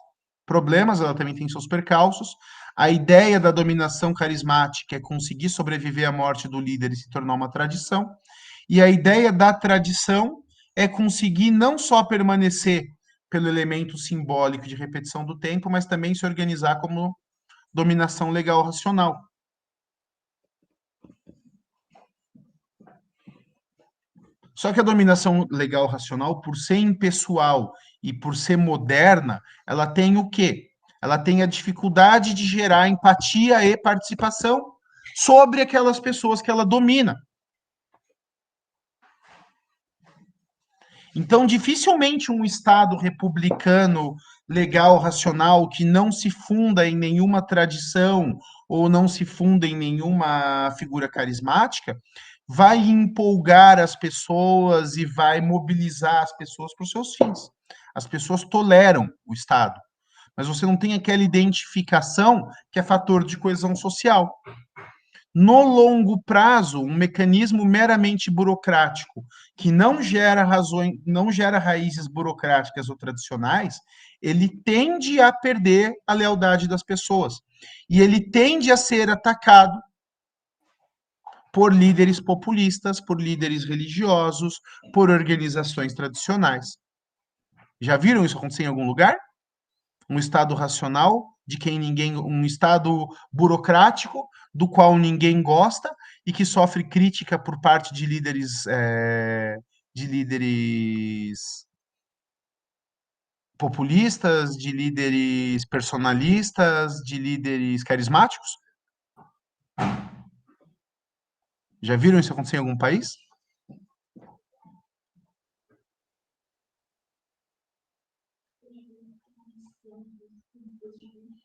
problemas, ela também tem seus percalços. A ideia da dominação carismática é conseguir sobreviver à morte do líder e se tornar uma tradição. E a ideia da tradição é conseguir não só permanecer pelo elemento simbólico de repetição do tempo, mas também se organizar como dominação legal racional. Só que a dominação legal racional, por ser impessoal e por ser moderna, ela tem o quê? Ela tem a dificuldade de gerar empatia e participação sobre aquelas pessoas que ela domina. Então, dificilmente um Estado republicano, legal, racional, que não se funda em nenhuma tradição ou não se funda em nenhuma figura carismática, vai empolgar as pessoas e vai mobilizar as pessoas para os seus fins. As pessoas toleram o Estado, mas você não tem aquela identificação que é fator de coesão social. No longo prazo, um mecanismo meramente burocrático, que não gera razões, não gera raízes burocráticas ou tradicionais, ele tende a perder a lealdade das pessoas. E ele tende a ser atacado por líderes populistas, por líderes religiosos, por organizações tradicionais. Já viram isso acontecer em algum lugar? Um Estado racional, de quem ninguém, um Estado burocrático, do qual ninguém gosta e que sofre crítica por parte de líderes populistas, de líderes personalistas, de líderes carismáticos? Já viram isso acontecer em algum país?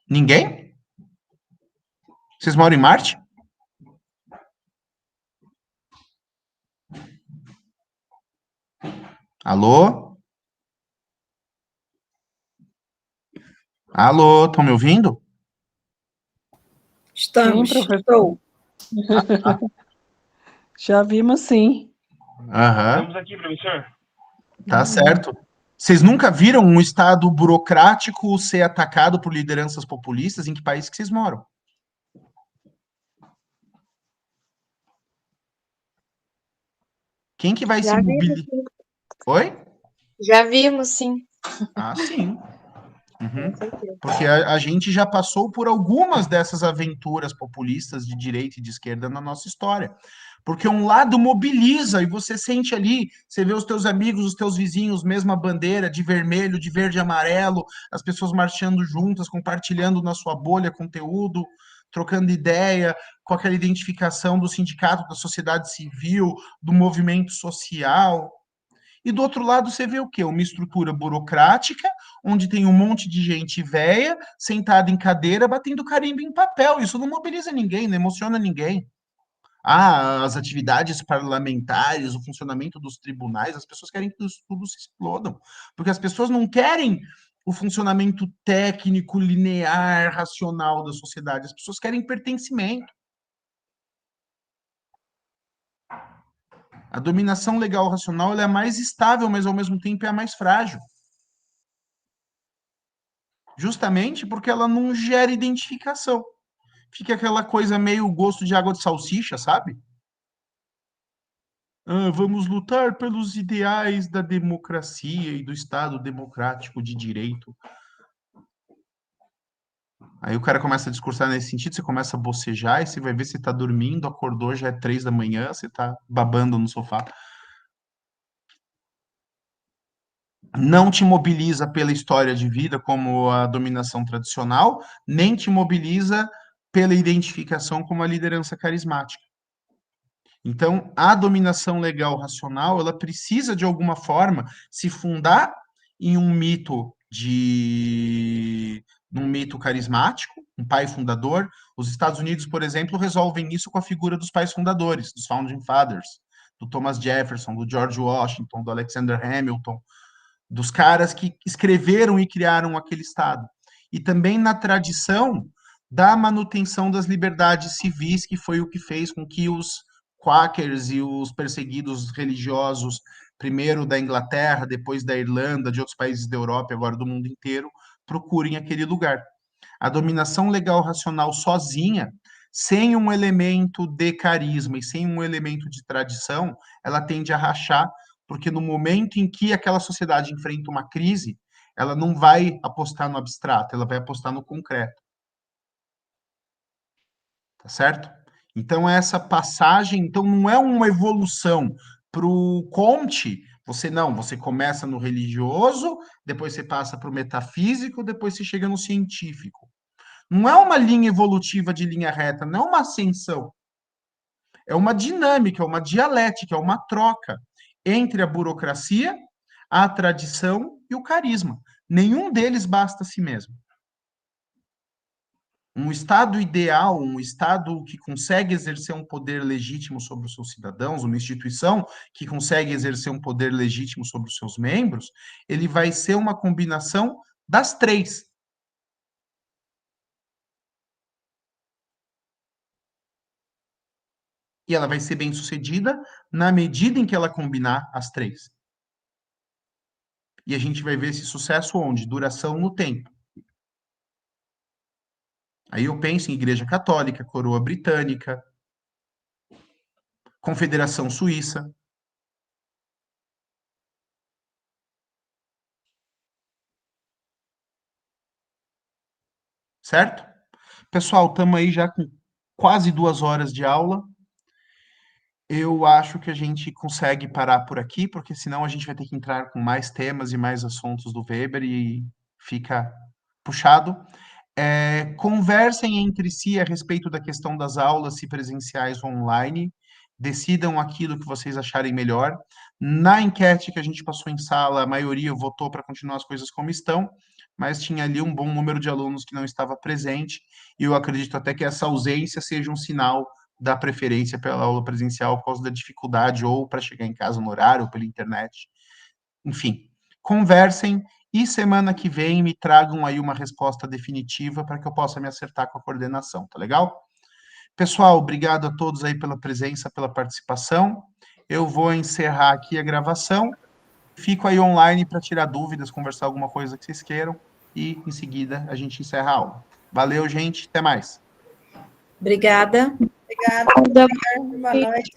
Ninguém? Vocês moram em Marte? Alô? Alô, estão me ouvindo? Estamos. Sim, professor. Já vimos, sim. Aham, Estamos aqui, professor. tá certo. Vocês nunca viram um Estado burocrático ser atacado por lideranças populistas? Em que país que vocês moram? Quem que vai se Já vimos, mobilizar? sim. Oi? Já vimos, sim. Ah, sim. Uhum. Com certeza. Porque a gente já passou por algumas dessas aventuras populistas de direita e de esquerda na nossa história. Porque um lado mobiliza e você sente ali, você vê os teus amigos, os teus vizinhos, mesma bandeira de vermelho, de verde e amarelo, as pessoas marchando juntas, compartilhando na sua bolha conteúdo, trocando ideia, com aquela identificação do sindicato, da sociedade civil, do movimento social. E do outro lado você vê o quê? Uma estrutura burocrática, onde tem um monte de gente velha, sentada em cadeira, batendo carimbo em papel. Isso não mobiliza ninguém, não emociona ninguém. Ah, as atividades parlamentares, o funcionamento dos tribunais, as pessoas querem que isso tudo se explodam. Porque as pessoas não querem o funcionamento técnico, linear, racional da sociedade. As pessoas querem pertencimento. A dominação legal racional ela é mais estável, mas ao mesmo tempo é a mais frágil. Justamente porque ela não gera identificação. Fica aquela coisa meio gosto de água de salsicha, sabe? Vamos lutar pelos ideais da democracia e do Estado democrático de direito. Aí o cara começa a discursar nesse sentido, você começa a bocejar e você vai ver se tá dormindo, acordou, já é 3 da manhã, você tá babando no sofá. Não te mobiliza pela história de vida, como a dominação tradicional, nem te mobiliza pela identificação como a liderança carismática. Então, a dominação legal racional, ela precisa, de alguma forma, se fundar em um mito num mito carismático, um pai fundador. Os Estados Unidos, por exemplo, resolvem isso com a figura dos pais fundadores, dos Founding Fathers, do Thomas Jefferson, do George Washington, do Alexander Hamilton, dos caras que escreveram e criaram aquele Estado. E também na tradição da manutenção das liberdades civis, que foi o que fez com que os Quakers e os perseguidos religiosos, primeiro da Inglaterra, depois da Irlanda, de outros países da Europa e agora do mundo inteiro, procurem aquele lugar. A dominação legal racional sozinha, sem um elemento de carisma e sem um elemento de tradição, ela tende a rachar, porque no momento em que aquela sociedade enfrenta uma crise, ela não vai apostar no abstrato, ela vai apostar no concreto. Tá certo? Então, essa passagem, então, não é uma evolução para o Comte, você começa no religioso, depois você passa para o metafísico, depois você chega no científico. Não é uma linha evolutiva de linha reta, não é uma ascensão. É uma dinâmica, é uma dialética, é uma troca entre a burocracia, a tradição e o carisma. Nenhum deles basta a si mesmo. Um Estado ideal, um Estado que consegue exercer um poder legítimo sobre os seus cidadãos, uma instituição que consegue exercer um poder legítimo sobre os seus membros, ele vai ser uma combinação das três. E ela vai ser bem sucedida na medida em que ela combinar as três. E a gente vai ver esse sucesso onde? Duração no tempo. Aí eu penso em Igreja Católica, Coroa Britânica, Confederação Suíça. Certo? Pessoal, estamos aí já com quase 2 horas de aula. Eu acho que a gente consegue parar por aqui, porque senão a gente vai ter que entrar com mais temas e mais assuntos do Weber e fica puxado. Conversem entre si a respeito da questão das aulas, se presenciais ou online. Decidam aquilo que vocês acharem melhor. Na enquete que a gente passou em sala, a maioria votou para continuar as coisas como estão, mas tinha ali um bom número de alunos que não estava presente, e eu acredito até que essa ausência seja um sinal da preferência pela aula presencial por causa da dificuldade ou para chegar em casa no horário ou pela internet. Enfim, conversem e semana que vem me tragam aí uma resposta definitiva para que eu possa me acertar com a coordenação, tá legal? Pessoal, obrigado a todos aí pela presença, pela participação. Eu vou encerrar aqui a gravação. Fico aí online para tirar dúvidas, conversar alguma coisa que vocês queiram e em seguida a gente encerra a aula. Valeu, gente, até mais. Obrigada. Obrigada. Boa noite.